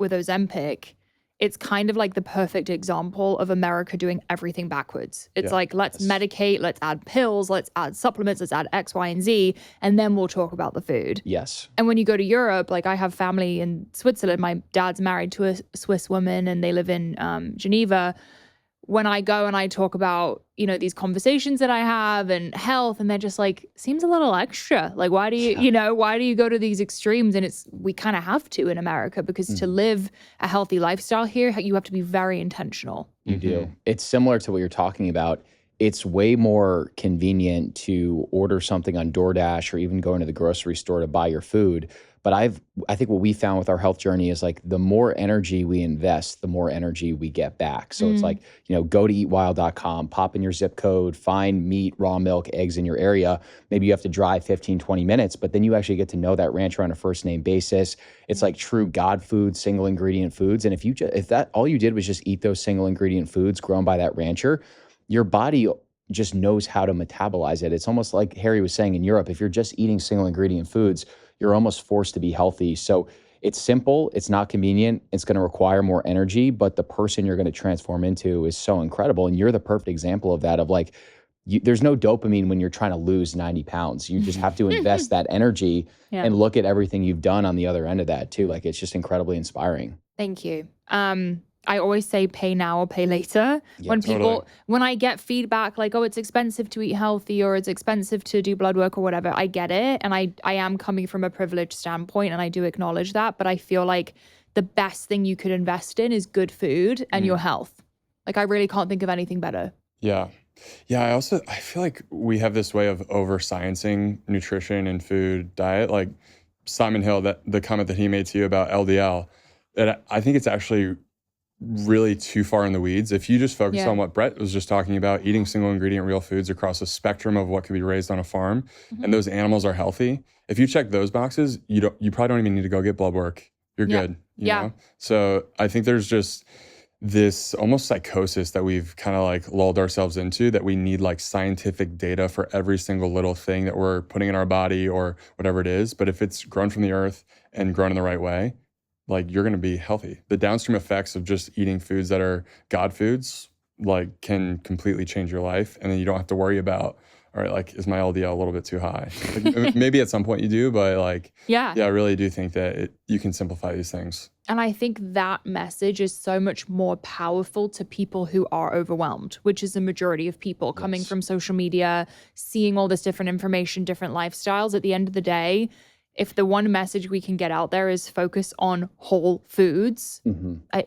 Ozempic, it's kind of like the perfect example of America doing everything backwards. It's like, let's medicate, let's add pills, let's add supplements, let's add X, Y, and Z, and then we'll talk about the food. Yes. And when you go to Europe, like I have family in Switzerland. My dad's married to a Swiss woman and they live in Geneva. When I go and I talk about, these conversations that I have and health, and they're just like, seems a little extra. Like, why do you, why do you go to these extremes? And we kind of have to in America, because to live a healthy lifestyle here, you have to be very intentional. You do. It's similar to what you're talking about. It's way more convenient to order something on DoorDash or even go into the grocery store to buy your food. But I think what we found with our health journey is like the more energy we invest, the more energy we get back. So it's like, go to eatwild.com, pop in your zip code, find meat, raw milk, eggs in your area. Maybe you have to drive 15, 20 minutes, but then you actually get to know that rancher on a first name basis. It's like true God food, single ingredient foods. And if that all you did was just eat those single ingredient foods grown by that rancher, your body just knows how to metabolize it. It's almost like Harry was saying in Europe, if you're just eating single ingredient foods, you're almost forced to be healthy. So it's simple, it's not convenient, it's going to require more energy, but the person you're going to transform into is so incredible. And you're the perfect example of that, of like, there's no dopamine when you're trying to lose 90 pounds. You just have to invest that energy and look at everything you've done on the other end of that too. Like, it's just incredibly inspiring. Thank you. I always say pay now or pay later. Yeah, when I get feedback like, oh, it's expensive to eat healthy or it's expensive to do blood work or whatever, I get it. And I am coming from a privileged standpoint and I do acknowledge that. But I feel like the best thing you could invest in is good food and your health. Like I really can't think of anything better. Yeah. Yeah, I feel like we have this way of over-sciencing nutrition and food diet. Like Simon Hill, the comment that he made to you about LDL, that I think it's actually really too far in the weeds. If you just focus on what Brett was just talking about, eating single ingredient real foods across a spectrum of what could be raised on a farm, and those animals are healthy, if you check those boxes, you probably don't even need to go get blood work. You're good. You know? So I think there's just this almost psychosis that we've kind of like lulled ourselves into, that we need like scientific data for every single little thing that we're putting in our body or whatever it is. But if it's grown from the earth and grown in the right way, like you're going to be healthy. The downstream effects of just eating foods that are God foods, like can completely change your life. And then you don't have to worry about, all right, like, is my LDL a little bit too high? Like, maybe at some point you do, but like, yeah, I really do think that you can simplify these things. And I think that message is so much more powerful to people who are overwhelmed, which is the majority of people coming from social media, seeing all this different information, different lifestyles. At the end of the day, if the one message we can get out there is focus on whole foods,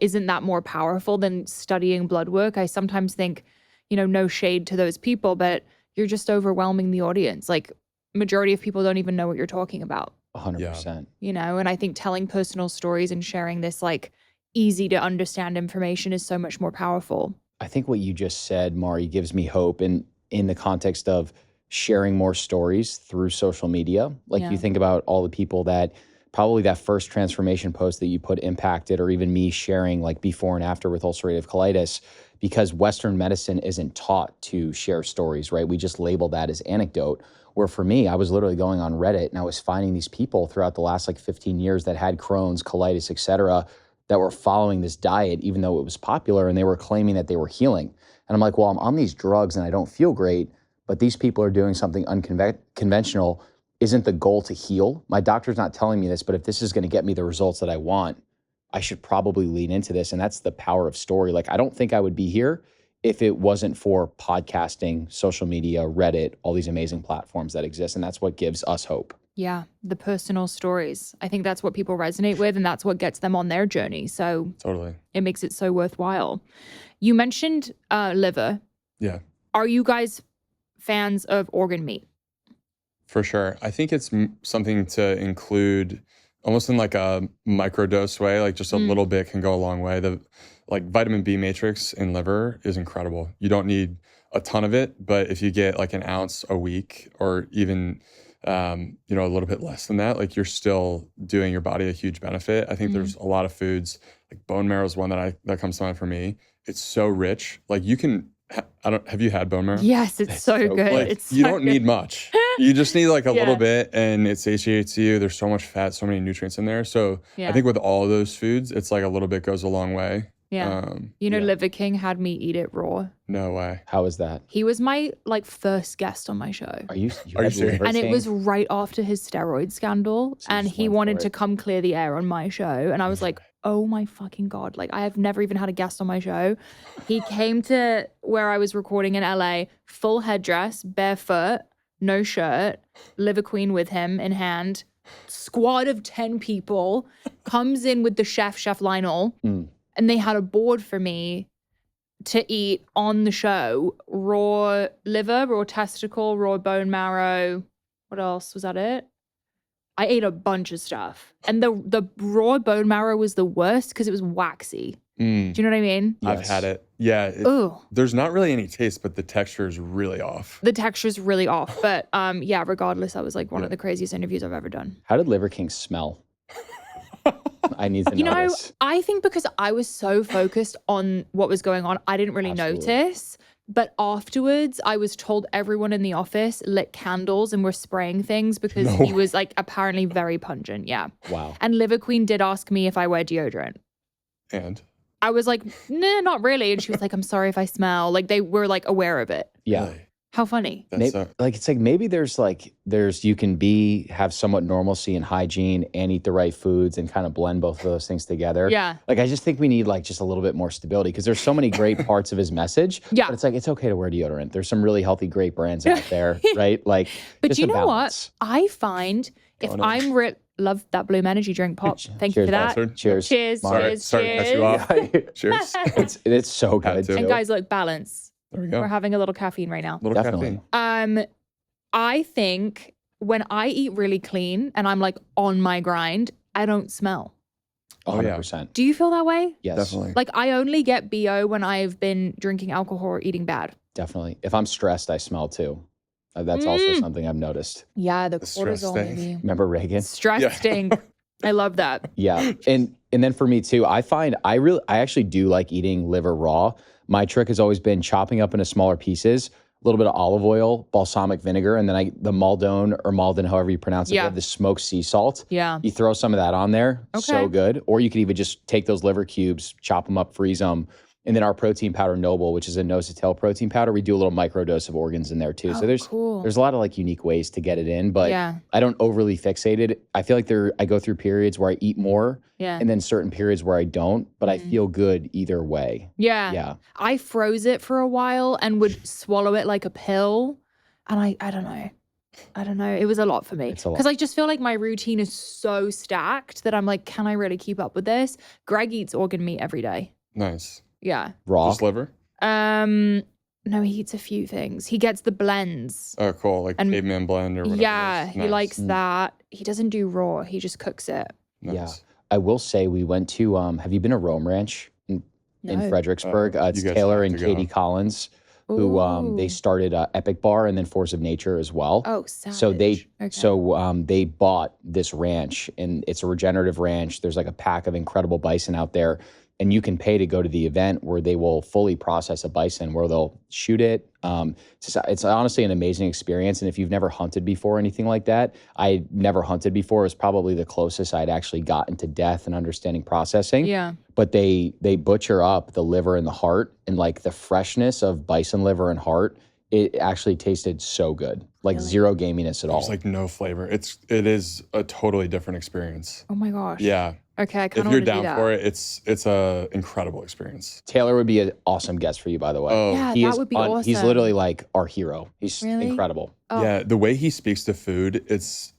isn't that more powerful than studying blood work? I sometimes think, no shade to those people, but you're just overwhelming the audience. Like majority of people don't even know what you're talking about. 100%. And I think telling personal stories and sharing this like easy to understand information is so much more powerful. I think what you just said, Mari, gives me hope in the context of sharing more stories through social media. Like you think about all the people that probably that first transformation post that you put impacted, or even me sharing like before and after with ulcerative colitis, because Western medicine isn't taught to share stories, right? We just label that as anecdote. Where for me, I was literally going on Reddit and I was finding these people throughout the last like 15 years that had Crohn's, colitis, et cetera, that were following this diet, even though it was popular, and they were claiming that they were healing. And I'm like, well, I'm on these drugs and I don't feel great, but these people are doing something unconventional. Isn't the goal to heal? My doctor's not telling me this, but if this is going to get me the results that I want, I should probably lean into this. And that's the power of story. Like, I don't think I would be here if it wasn't for podcasting, social media, Reddit, all these amazing platforms that exist. And that's what gives us hope. Yeah, the personal stories. I think that's what people resonate with, and that's what gets them on their journey. So totally, it makes it so worthwhile. You mentioned liver. Yeah. Are you guys fans of organ meat? For sure. I think it's something to include almost in like a microdose way, like just a little bit can go a long way. The like vitamin B matrix in liver is incredible. You don't need a ton of it, but if you get like an ounce a week or even, a little bit less than that, like you're still doing your body a huge benefit. I think there's a lot of foods, like bone marrow is one that comes to mind for me. It's so rich. Like you can, have you had bone marrow? Yes, it's so good. Like, it's you so don't good. need much. You just need like a little bit, and it satiates you. There's so much fat, so many nutrients in there. So I think with all of those foods, it's like a little bit goes a long way. Yeah. Liver King had me eat it raw. No way. How is that? He was my like first guest on my show. Are you serious? And it was right after his steroid scandal, So and he wanted to come clear the air on my show. And I was like, oh my fucking God. Like, I have never even had a guest on my show. He came to where I was recording in LA, full headdress, barefoot, no shirt, Liver Queen with him in hand, squad of 10 people, comes in with the Chef Lionel, and they had a board for me to eat on the show. Raw liver, raw testicle, raw bone marrow. What else? Was that it? I ate a bunch of stuff. And the raw bone marrow was the worst because it was waxy. Do you know what I mean? I've had it. Yeah. There's not really any taste, but the texture is really off. The texture's really off. But regardless, that was like one of the craziest interviews I've ever done. How did Liver King smell? I need to know this. I think because I was so focused on what was going on, I didn't really notice. But afterwards, I was told everyone in the office lit candles and were spraying things because he was like apparently very pungent. Yeah. Wow. And Liver Queen did ask me if I wear deodorant. And? I was like, nah, not really. And she was like, I'm sorry if I smell. Like they were like aware of it. Yeah. Really? How funny. Maybe you can have somewhat normalcy and hygiene and eat the right foods and kind of blend both of those things together. Yeah. Like I just think we need like just a little bit more stability because there's so many great parts of his message. Yeah. But it's like, it's okay to wear deodorant. There's some really healthy, great brands out there, right? Like, but just you a know balance. what? I find if I'm love that Bloom energy drink. Pop. Thank you for that. Sponsored. Cheers. Cheers. Mark. Sorry to cut you off. Cheers. It's so Had good to. too. And guys, look, balance. There we go. We're having a little caffeine right now. Little Definitely. caffeine. I think when I eat really clean and I'm like on my grind, I don't smell. 100%. Do you feel that way? Yes. Definitely. Like I only get BO when I've been drinking alcohol or eating bad. Definitely. If I'm stressed, I smell too. That's also something I've noticed. Yeah, the stress cortisol thing. maybe. Remember Reagan? Stress Yeah. sting. I love that. Yeah. And then for me too, I find I actually do like eating liver raw. My trick has always been chopping up into smaller pieces, a little bit of olive oil, balsamic vinegar, and then the Maldon or Malden, however you pronounce it, Yeah. we have the smoked sea salt. Yeah. You throw some of that on there. Okay. So good. Or you could even just take those liver cubes, chop them up, freeze them. And then our protein powder Noble, which is a nose to tail protein powder, we do a little microdose of organs in there too. So there's a lot of like unique ways to get it in, but I don't overly fixate it. I feel like I go through periods where I eat more and then certain periods where I don't, but I feel good either way. Yeah. Yeah. I froze it for a while and would swallow it like a pill. And I don't know. I don't know. It was a lot for me. It's a lot. Because I just feel like my routine is so stacked that I'm like, can I really keep up with this? Greg eats organ meat every day. Nice. Yeah. Raw. Just liver? No, he eats a few things. He gets the blends. Oh, cool. Like And- caveman blend or whatever. Yeah, it is. he Nice. likes that. He doesn't do raw. He just cooks it. Nice. Yeah. I will say we went to, have you been to Rome Ranch in No. Fredericksburg? Oh, It's you guys Taylor have and to go. Katie Collins, who they Ooh. started Epic Bar and then Force of Nature as well. Oh, savage. So Okay. they bought this ranch, and it's a regenerative ranch. There's like a pack of incredible bison out there, and you can pay to go to the event where they will fully process a bison, where they'll shoot it. It's honestly an amazing experience. And if you've never hunted before or anything like that, I never hunted before. It was probably the closest I'd actually gotten to death and understanding processing. Yeah. But they butcher up the liver and the heart, and like the freshness of bison liver and heart, it actually tasted so good. Like Really? zero gaminess at all. There's like no flavor. It is a totally different experience. Oh my gosh. Yeah. Okay, I kind If of you're want to do down that. for it, it's a incredible experience. Taylor would be an awesome guest for you, by the way. Oh, Yeah, He that is would be He's awesome. literally like our hero. He's Really? incredible. Oh. yeah. The way he speaks to food, it's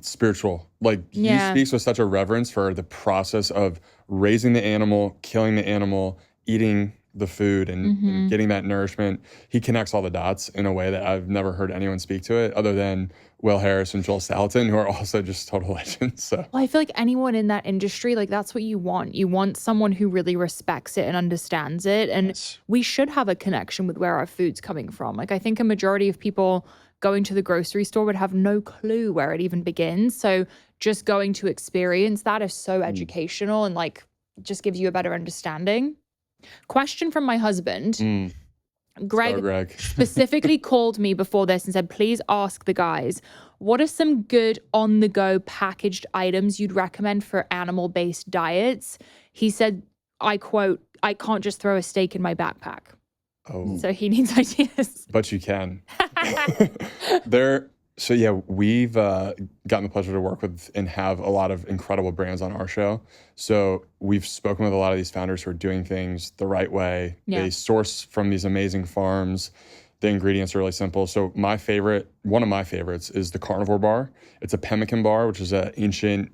spiritual. Like Yeah. he speaks with such a reverence for the process of raising the animal, killing the animal, eating the food, and getting that nourishment. He connects all the dots in a way that I've never heard anyone speak to it, other than Will Harris and Joel Salatin, who are also just total legends. So Well, I feel like anyone in that industry, like that's what you want. You want someone who really respects it and understands it. And we should have a connection with where our food's coming from. Like I think a majority of people going to the grocery store would have no clue where it even begins. So just going to experience that is so educational and like just gives you a better understanding. Question from my husband. Greg specifically called me before this and said, please ask the guys, what are some good on-the-go packaged items you'd recommend for animal-based diets? He said, I quote, I can't just throw a steak in my backpack. Oh, So he needs ideas. but you can. So yeah, we've gotten the pleasure to work with and have a lot of incredible brands on our show. So we've spoken with a lot of these founders who are doing things the right way. Yeah. They source from these amazing farms. The ingredients are really simple. So one of my favorites is the Carnivore bar. It's a pemmican bar, which is an ancient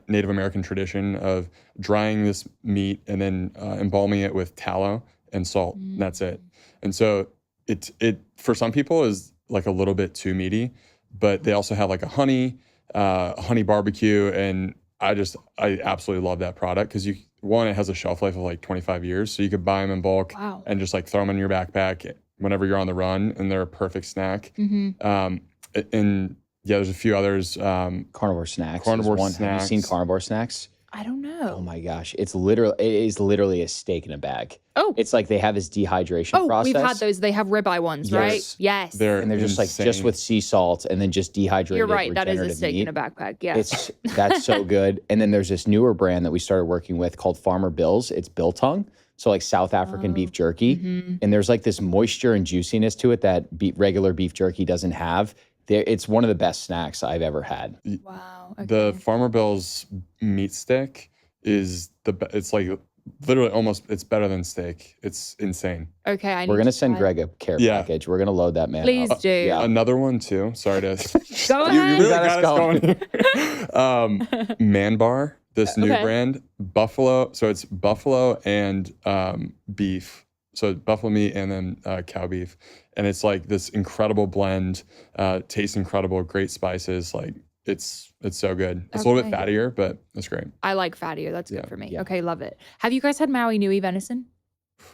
Native American tradition of drying this meat and then embalming it with tallow and salt. And that's it. And so it for some people is like a little bit too meaty, but they also have like a honey barbecue, and I absolutely love that product because it has a shelf life of like 25 years, so you could buy them in bulk and just like throw them in your backpack whenever you're on the run, and they're a perfect snack. And yeah, there's a few others. Carnivore snacks. Carnivore is one. Have you seen snacks. carnivore snacks? I don't know. Oh my gosh. It is literally a steak in a bag. Oh. It's like they have this dehydration Oh, process. we've had those. They have ribeye ones, right? Yes. Yes. And they're just insane. like just with sea salt and then just dehydrated. You're right. That is a regenerative steak meat. in a backpack. Yeah. That's so good. And then there's this newer brand that we started working with called Farmer Bill's. It's biltong. So like South African beef jerky. And there's like this moisture and juiciness to it that regular beef jerky doesn't have. It's one of the best snacks I've ever had. Wow. Okay. The Farmer Bill's meat stick is it's like literally almost, it's better than steak. It's insane. Okay, We're gonna send Greg a care package. We're gonna load that man Please up. do. Yeah. Another one too. Sorry to Go you ahead. really got us going here. Man Bar, this new brand, buffalo. So it's buffalo and beef. So buffalo meat and then cow beef, and it's like this incredible blend. Tastes incredible, great spices. Like it's so good. It's a little bit fattier, but it's great. I like fattier. That's good for me. Yeah. Okay, love it. Have you guys had Maui Nui venison?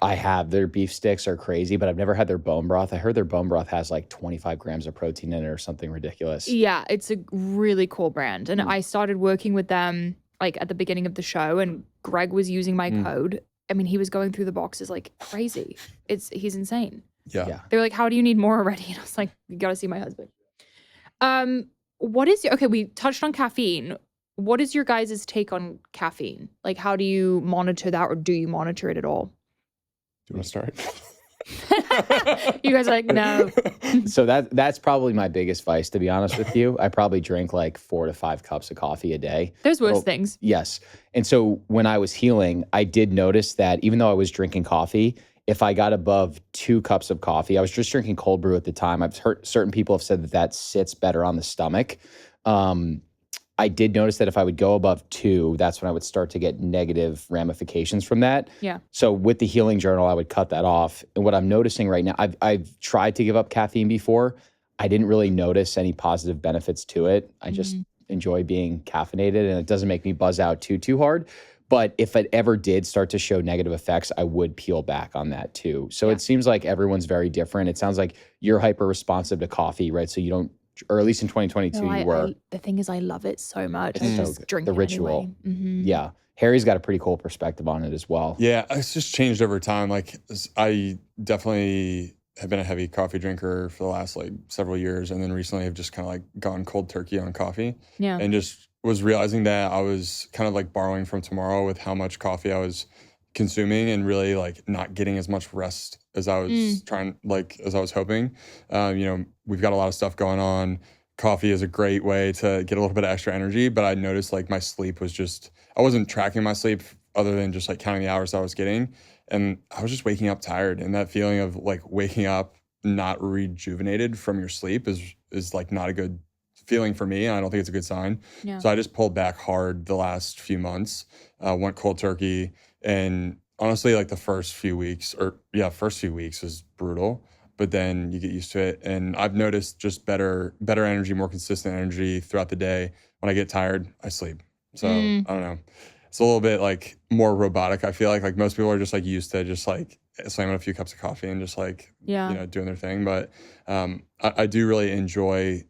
I have. Their beef sticks are crazy, but I've never had their bone broth. I heard their bone broth has like 25 grams of protein in it or something ridiculous. Yeah, it's a really cool brand. And I started working with them like at the beginning of the show, and Greg was using my code. I mean, he was going through the boxes like crazy. He's insane. Yeah. They were like, how do you need more already? And I was like, you got to see my husband. We touched on caffeine. What is your guys' take on caffeine? Like, how do you monitor that, or do you monitor it at all? Do you want to start? You guys are like, no. So that's probably my biggest vice, to be honest with you. I probably drink like 4 to 5 cups of coffee a day. There's worse things. Yes. And so when I was healing, I did notice that even though I was drinking coffee, if I got above 2 cups of coffee, I was just drinking cold brew at the time. I've heard certain people have said that sits better on the stomach. I did notice that if I would go above 2, that's when I would start to get negative ramifications from that. Yeah. So with the healing journal, I would cut that off. And what I'm noticing right now, I've tried to give up caffeine before. I didn't really notice any positive benefits to it. I just enjoy being caffeinated, and it doesn't make me buzz out too hard. But if it ever did start to show negative effects, I would peel back on that too. So it seems like everyone's very different. It sounds like you're hyper responsive to coffee, right? So you don't, or at least in 2022, you were. The thing is, I love it so much. I just drink the ritual. Anyway. Yeah. Harry's got a pretty cool perspective on it as well. Yeah, it's just changed over time. Like I definitely have been a heavy coffee drinker for the last like several years, and then recently have just kind of like gone cold turkey on coffee. Yeah. And just was realizing that I was kind of like borrowing from tomorrow with how much coffee I was consuming, and really like not getting as much rest as I was as I was hoping. We've got a lot of stuff going on. Coffee is a great way to get a little bit of extra energy, but I noticed like my sleep was just, I wasn't tracking my sleep other than just like counting the hours I was getting. And I was just waking up tired, and that feeling of like waking up not rejuvenated from your sleep is like not a good feeling for me. And I don't think it's a good sign. Yeah. So I just pulled back hard the last few months, went cold turkey. And honestly, like the first few weeks was brutal, but then you get used to it. And I've noticed just better energy, more consistent energy throughout the day. When I get tired, I sleep. So I don't know. It's a little bit like more robotic. I feel like most people are just like used to just like slamming a few cups of coffee and just like, doing their thing. But I do really enjoy,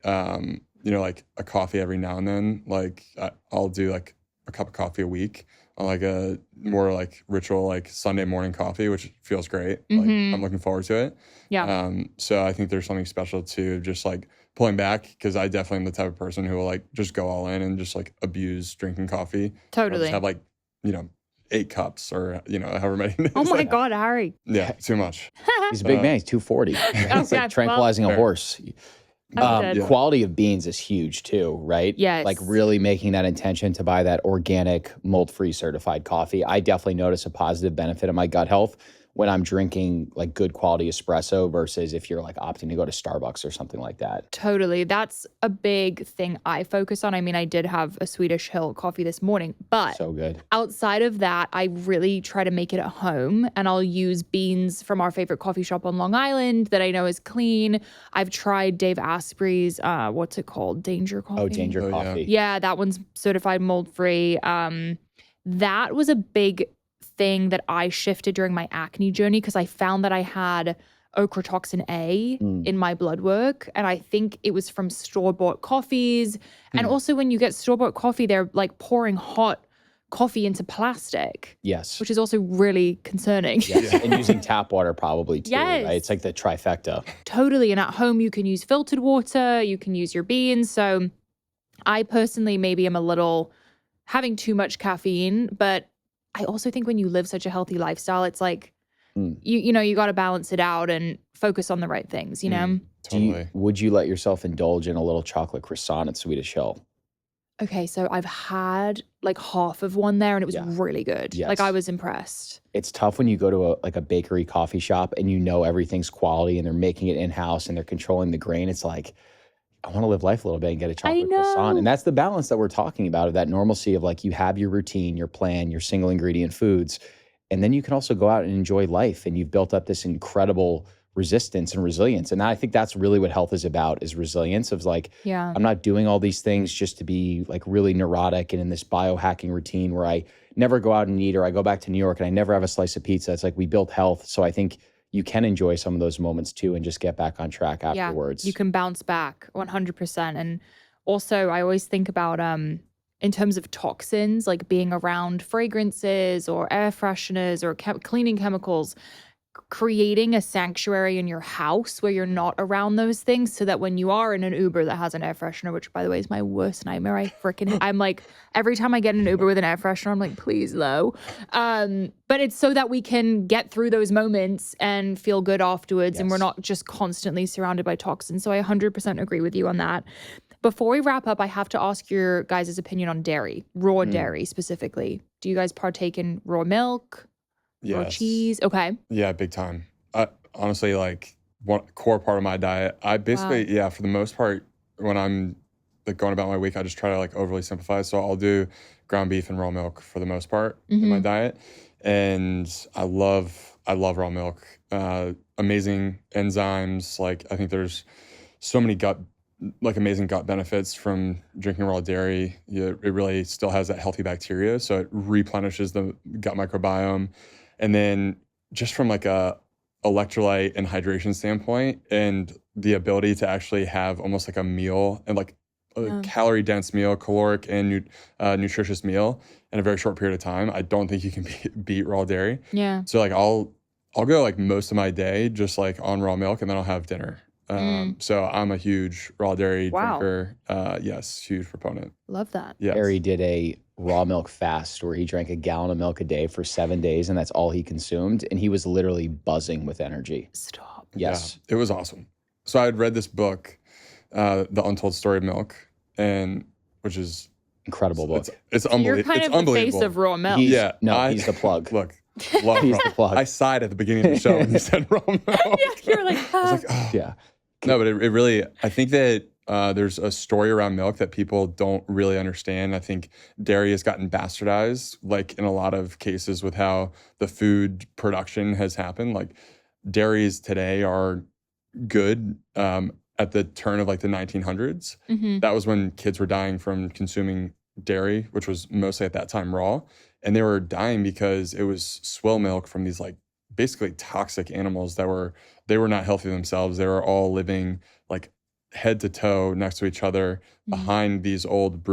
like a coffee every now and then. Like I'll do like a cup of coffee a week on like a more like ritual, like Sunday morning coffee, which feels great. Like I'm looking forward to it. Yeah. So I think there's something special to just like pulling back, because I definitely am the type of person who will like just go all in and just like abuse drinking coffee. Totally. Just have like, 8 cups or, however many. Oh my God, Harry. Yeah, too much. He's a big man. He's 240. It's like tranquilizing a horse. Quality of beans is huge too, right? Yes. Like really making that intention to buy that organic, mold-free certified coffee. I definitely notice a positive benefit of my gut health when I'm drinking like good quality espresso versus if you're like opting to go to Starbucks or something like that. Totally. That's a big thing I focus on. I mean, I did have a Swedish Hill coffee this morning, but so good. Outside of that, I really try to make it at home, and I'll use beans from our favorite coffee shop on Long Island that I know is clean. I've tried Dave Asprey's, what's it called? Danger Coffee. Oh, Danger Coffee. Yeah, that one's certified mold-free. That was a big thing that I shifted during my acne journey, because I found that I had ochratoxin A in my blood work, and I think it was from store-bought coffees. And also when you get store-bought coffee, they're like pouring hot coffee into plastic. Yes. Which is also really concerning. Yes. And using tap water probably too, right? It's like the trifecta. Totally. And at home you can use filtered water, you can use your beans. So I personally maybe am a little having too much caffeine, but I also think when you live such a healthy lifestyle, it's like, you got to balance it out and focus on the right things, Totally. Would you let yourself indulge in a little chocolate croissant at Swedish Hill? Okay, so I've had like half of one there and it was really good. Yes. Like I was impressed. It's tough when you go to a bakery coffee shop and you know everything's quality and they're making it in-house and they're controlling the grain. It's like, I want to live life a little bit and get a chocolate croissant. And that's the balance that we're talking about, of that normalcy of like, you have your routine, your plan, your single ingredient foods. And then you can also go out and enjoy life. And you've built up this incredible resistance and resilience. And I think that's really what health is about, is resilience of like, I'm not doing all these things just to be like really neurotic and in this biohacking routine where I never go out and eat, or I go back to New York and I never have a slice of pizza. It's like, we built health. So I think you can enjoy some of those moments too and just get back on track afterwards. You can bounce back 100%. And also I always think about in terms of toxins, like being around fragrances or air fresheners or cleaning chemicals, creating a sanctuary in your house where you're not around those things, so that when you are in an Uber that has an air freshener, which by the way is my worst nightmare. I'm like, every time I get in an Uber with an air freshener, I'm like, please low. But it's so that we can get through those moments and feel good afterwards. And we're not just constantly surrounded by toxins. So I 100% agree with you on that. Before we wrap up, I have to ask your guys' opinion on dairy, raw dairy specifically. Do you guys partake in raw milk? Or cheese? Okay. Yeah, big time. Honestly, like one core part of my diet, I basically, for the most part, when I'm like going about my week, I just try to like overly simplify. So I'll do ground beef and raw milk for the most part in my diet. And I love raw milk. Amazing enzymes. Like I think there's so many amazing gut benefits from drinking raw dairy. It really still has that healthy bacteria. So it replenishes the gut microbiome. And then just from like a electrolyte and hydration standpoint, and the ability to actually have almost like a meal and like a calorie dense meal, caloric and nutritious meal in a very short period of time, I don't think you can beat raw dairy. Yeah. So like I'll go like most of my day just like on raw milk, and then I'll have dinner. So I'm a huge raw dairy drinker. Yes, huge proponent. Love that. Yes. Harry did a raw milk fast where he drank a gallon of milk a day for 7 days, and that's all he consumed. And he was literally buzzing with energy. Stop. Yes. Yeah, it was awesome. So I had read this book, The Untold Story of Milk, and which is incredible book. It's unbelievable. You're kind of the face of raw milk. He's the plug. Look, he's the plug. I sighed at the beginning of the show when you said raw milk. You're like, I was like, oh. Yeah. No, but it really, I think that there's a story around milk that people don't really understand. I think dairy has gotten bastardized, like in a lot of cases with how the food production has happened. Like dairies today are good at the turn of like the 1900s. That was when kids were dying from consuming dairy, which was mostly at that time raw. And they were dying because it was swill milk from these like basically toxic animals that they were not healthy themselves. They were all living like head to toe next to each other behind these old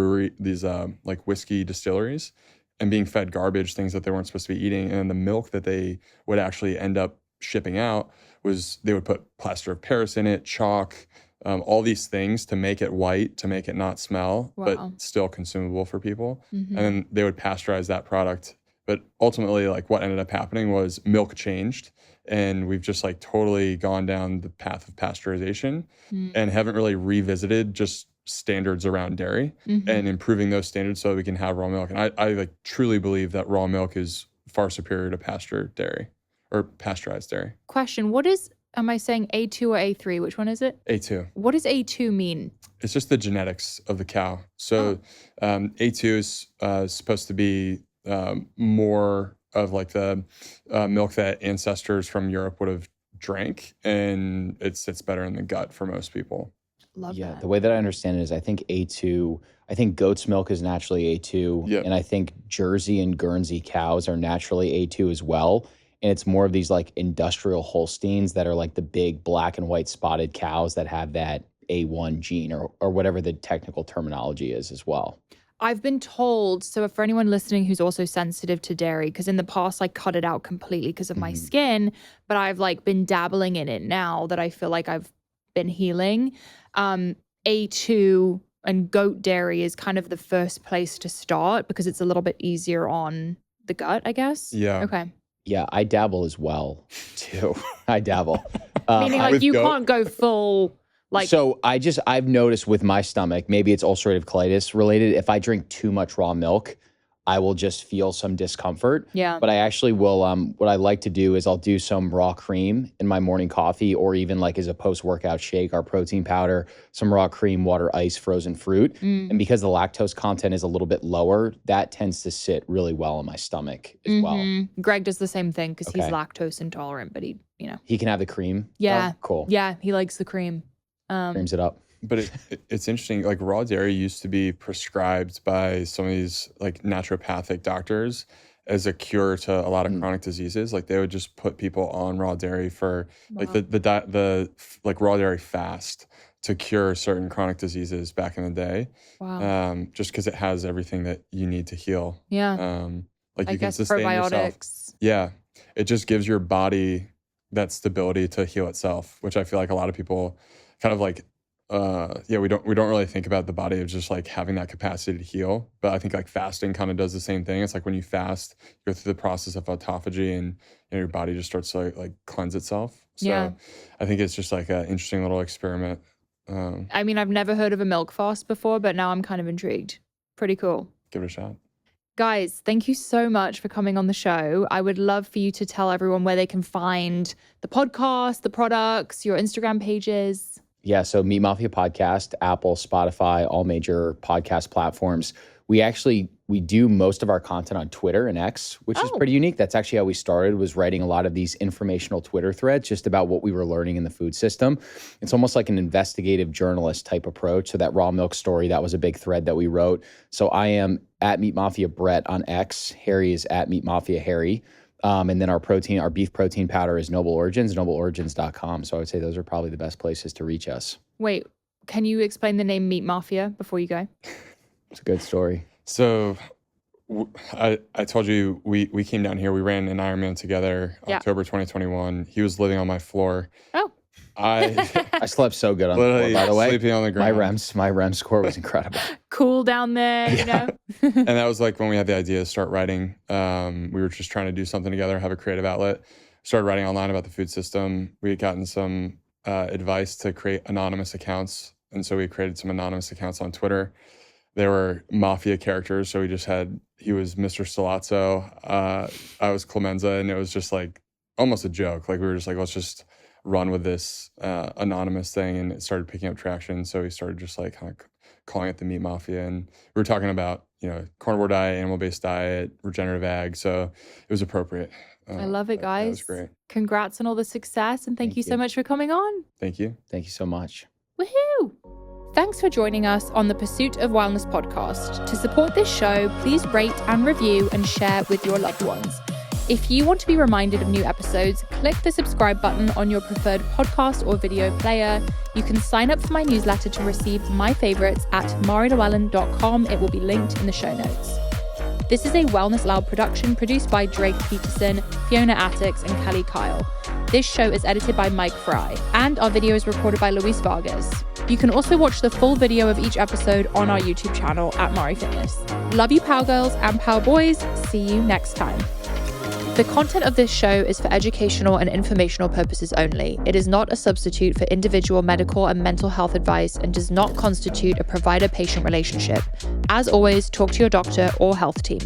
like whiskey distilleries, and being fed garbage, things that they weren't supposed to be eating. And the milk that they would actually end up shipping out was, they would put plaster of Paris in it, chalk, all these things to make it white, to make it not smell, but still consumable for people. And then they would pasteurize that product. But ultimately, like what ended up happening was milk changed, and we've just like totally gone down the path of pasteurization and haven't really revisited just standards around dairy and improving those standards so that we can have raw milk. And I like truly believe that raw milk is far superior to pastured dairy or pasteurized dairy. Question, am I saying A2 or A3? Which one is it? A2. What does A2 mean? It's just the genetics of the cow. So A2 is supposed to be more of like the milk that ancestors from Europe would have drank, and it sits better in the gut for most people. Love that. The way that I understand it is I think goat's milk is naturally A2, and I think Jersey and Guernsey cows are naturally A2 as well. And it's more of these like industrial Holsteins that are like the big black and white spotted cows that have that A1 gene or whatever the technical terminology is as well. I've been told, so for anyone listening who's also sensitive to dairy, because in the past I cut it out completely because of my skin, but I've like been dabbling in it now that I feel like I've been healing. A2 and goat dairy is kind of the first place to start because it's a little bit easier on the gut, I guess. Yeah. Okay. Yeah, I dabble as well too. I dabble. Meaning like you can't go full Like, so I've noticed with my stomach, maybe it's ulcerative colitis related. If I drink too much raw milk, I will just feel some discomfort. Yeah. But I actually will, what I like to do is I'll do some raw cream in my morning coffee, or even like as a post-workout shake, our protein powder, some raw cream, water, ice, frozen fruit. And because the lactose content is a little bit lower, that tends to sit really well in my stomach as well. Greg does the same thing because he's Okay. lactose intolerant, but He can have the cream. Yeah. Oh, cool. Yeah, he likes the cream. Creams it up. But it's interesting. Like raw dairy used to be prescribed by some of these like naturopathic doctors as a cure to a lot of chronic diseases. Like they would just put people on raw dairy for like the like raw dairy fast to cure certain chronic diseases back in the day. Wow. Just because it has everything that you need to heal. Yeah. Like I you can guess sustain yourself. probiotics. Yeah. It just gives your body that stability to heal itself, which I feel like a lot of people kind of like, we don't really think about the body of just like having that capacity to heal. But I think like fasting kind of does the same thing. It's like when you fast, you go through the process of autophagy and your body just starts to like cleanse itself. So I think it's just like an interesting little experiment. I mean, I've never heard of a milk fast before, but now I'm kind of intrigued. Pretty cool. Give it a shot. Guys, thank you so much for coming on the show. I would love for you to tell everyone where they can find the podcast, the products, your Instagram pages. Yeah, so Meat Mafia Podcast, Apple, Spotify, all major podcast platforms. We do most of our content on Twitter and X, which is pretty unique. That's actually how we started, was writing a lot of these informational Twitter threads just about what we were learning in the food system. It's almost like an investigative journalist type approach. So that raw milk story, that was a big thread that we wrote. So I am at Meat Mafia Brett on X. Harry is at Meat Mafia Harry. And then our beef protein powder is Noble Origins, nobleorigins.com. So I would say those are probably the best places to reach us. Wait, can you explain the name Meat Mafia before you go? It's a good story. So I told you we came down here. We ran an Ironman together, October 2021. He was living on my floor. Oh. I slept so good on the floor, by the way. Sleeping on the ground. My REM score was incredible. Cool down there, you know? And that was like when we had the idea to start writing. We were just trying to do something together, have a creative outlet. Started writing online about the food system. We had gotten some advice to create anonymous accounts. And so we created some anonymous accounts on Twitter. They were Mafia characters. So he was Mr. Salazzo. I was Clemenza. And it was just like almost a joke. Like we were just like, let's just run with this anonymous thing. And it started picking up traction. So we started just like kind of calling it the Meat Mafia. And we were talking about, carnivore diet, animal-based diet, regenerative ag. So it was appropriate. I love it, guys. That was great. Congrats on all the success. And thank you so much for coming on. Thank you. Thank you so much. Woohoo! Thanks for joining us on the Pursuit of Wellness podcast. To support this show, please rate and review and share with your loved ones. If you want to be reminded of new episodes, click the subscribe button on your preferred podcast or video player. You can sign up for my newsletter to receive my favorites at marilewellen.com. It will be linked in the show notes. This is a Wellness Loud production produced by Drake Peterson, Fiona Attucks, and Kelly Kyle. This show is edited by Mike Fry, and our video is recorded by Luis Vargas. You can also watch the full video of each episode on our YouTube channel at Mari Fitness. Love you, Power Girls and Power Boys. See you next time. The content of this show is for educational and informational purposes only. It is not a substitute for individual medical and mental health advice and does not constitute a provider-patient relationship. As always, talk to your doctor or health team.